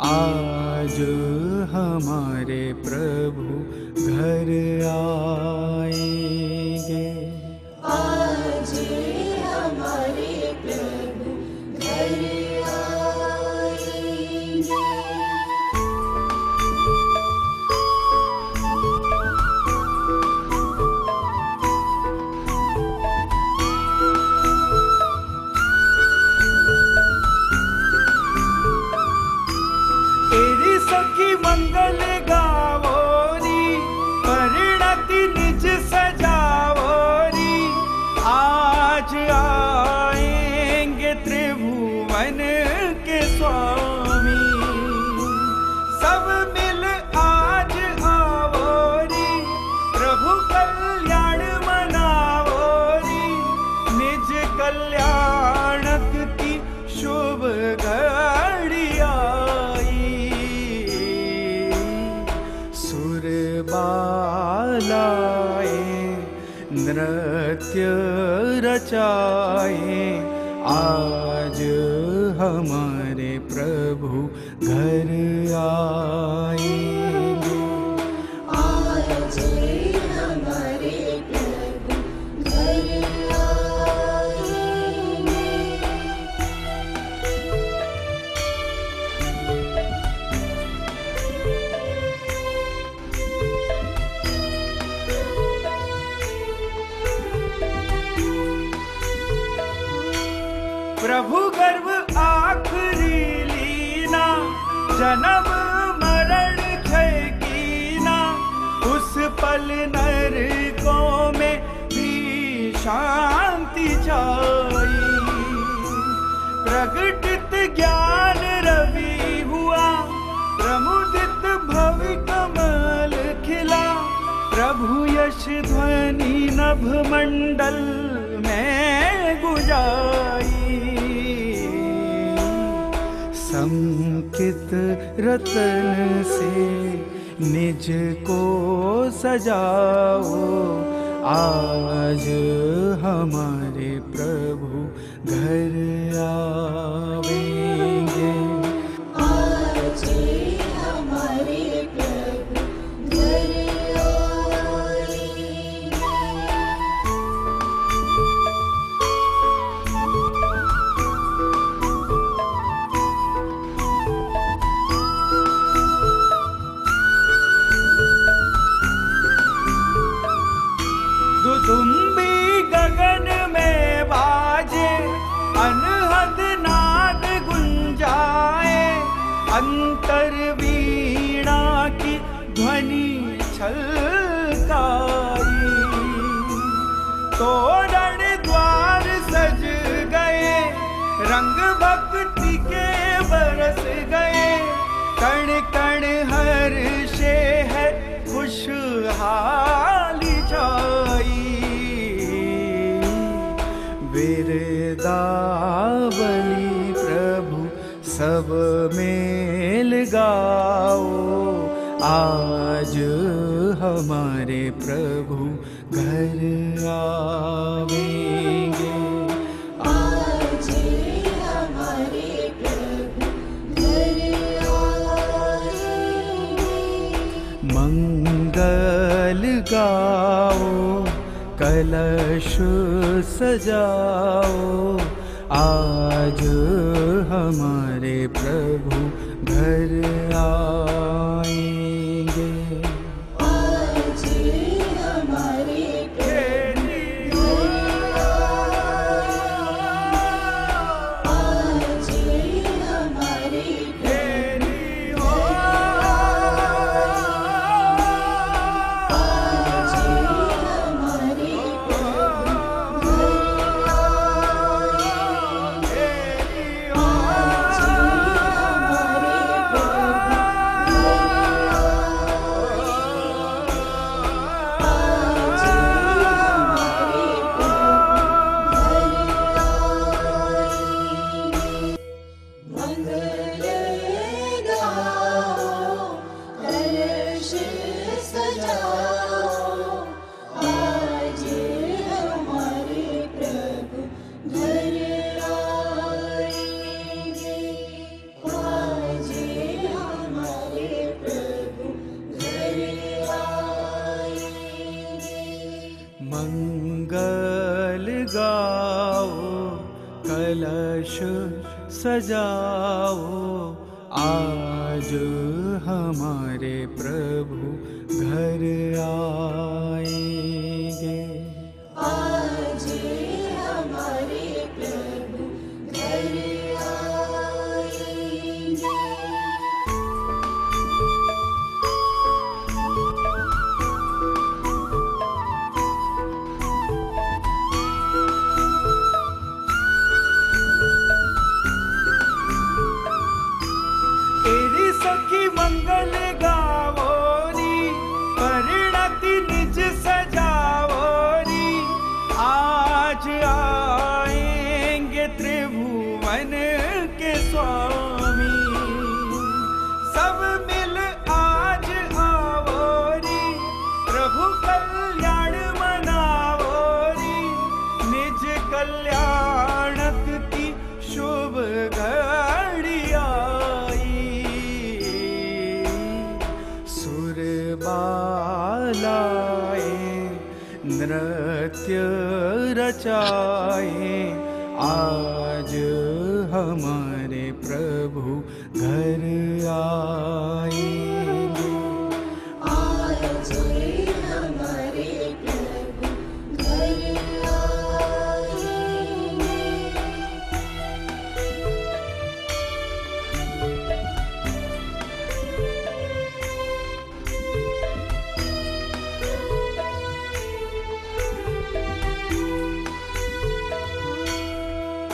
आज हमारे प्रभु घर आएंगे। आज हमारे प्रभु घर आएंगे। मंगल गावोरी परिणति निज सजावोरी आज जीवन के स्वामी। सब मिल आज आवो री, प्रभु कल्याण मनावो री, निज कल्याणक की शुभ घड़ी आई। सुर बालाए नृत्य रचाए, आज हमारे प्रभु घर आएंगे। आज हमारे प्रभु घर आएंगे। प्रभु गर्भ आखरी लीना, जन्म मरण क्षय कीना, उस पल नरकों में भी शांति छाई। प्रगटित ज्ञान रवि हुआ, प्रमुदित भवि कमल खिला, प्रभु यश ध्वनि नभ मंडल में गुजाई। संकित रतन से निज को सजाओ, आज हमारे प्रभु घर आवेंगे। आज हमारे प्रभु घर आएंगे। दुदुम्बी गगन में बाजे, अनहद नाद गुंजाए, अंतर वीणा की ध्वनि छलकाई। तोरण द्वार सज गए, रंग भक्ति के बरस गए, कण कण हर्षे है खुशहाली छाई। बिरदावली प्रभु सब मेल गाओ, आज हमारे प्रभु घर आवेंगे। आज हमारे प्रभु घर आएंगे। मंगल गाओ, कलश सजाओ, आज हमारे प्रभु घर आएंगे। आज हमारे प्रभु घर आएंगे। आज हमारे प्रभु आज हमारे प्रभु मंगल गाओ, कलश सजाओ, आज हमारे प्रभु घर आएंगे। आज हमारे प्रभु घर आएंगे। मंगल गावोरी, परिणति निज सजावोरी। आज आएंगे त्रिभुवन के स्वामी, सब मिल आज आवोरी, प्रभु कल्याण मनावोरी। निज कल्याणक की शुभ घड़ी आई, सुर बालाए नृत्य रचाए। आज हमारे प्रभु घर आएंगे। आज हमारे प्रभु घर आएंगे।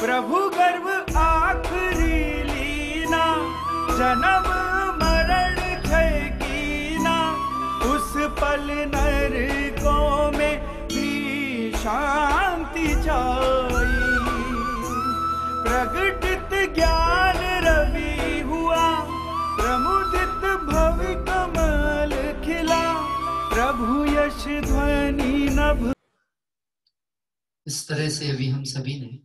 प्रभु गर्भ आखरी लीना, जन्म मरण क्षय कीना। उस पल नरकों में भी शांति छाई, प्रगटित ज्ञान रवि हुआ, प्रमुदित भवि कमल खिला। प्रभु यश ध्वनि नभ। इस तरह से अभी हम सभी ने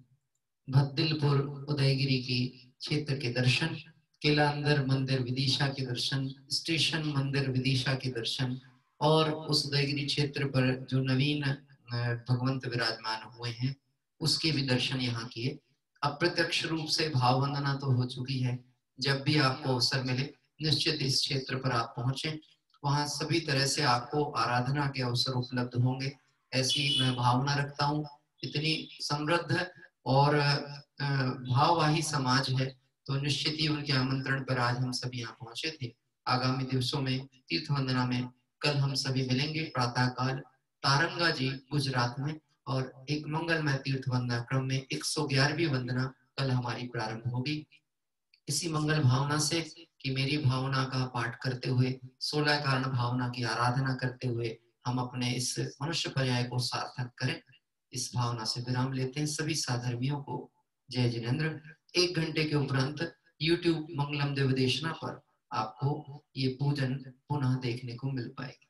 भद्दिलपुर उदयगिरी की क्षेत्र के दर्शन, किला अंदर मंदिर विदिशा के दर्शन, स्टेशन मंदिर विदिशा के दर्शन और उस उदयगिरी क्षेत्र पर जो नवीन भगवंत विराजमान हुए हैं उसके भी दर्शन यहाँ किए। अप्रत्यक्ष रूप से भाव वंदना तो हो चुकी है। जब भी आपको अवसर मिले निश्चित इस क्षेत्र पर आप पहुंचे, वहां सभी तरह से आपको आराधना के अवसर उपलब्ध होंगे, ऐसी मैं भावना रखता हूँ। इतनी समृद्ध और भाववाही समाज है, तो निश्चित ही उनके आमंत्रण पर आज हम सभी यहाँ पहुंचे थे। आगामी दिवसों में तीर्थ वंदना में कल हम सभी मिलेंगे प्रातः काल तारंगा जी गुजरात में, और एक मंगलमय तीर्थ वंदना क्रम में 111वीं वंदना कल हमारी प्रारंभ होगी। इसी मंगल भावना से कि मेरी भावना का पाठ करते हुए 16 कारण भावना की आराधना करते हुए हम अपने इस मनुष्य पर्याय को सार्थक करें, इस भावना से विराम लेते हैं। सभी साधर्मियों को जय जिनेंद्र। 1 घंटे के उपरांत YouTube मंगलम देवदेशना पर आपको ये पूजन पुनः देखने को मिल पाएगी।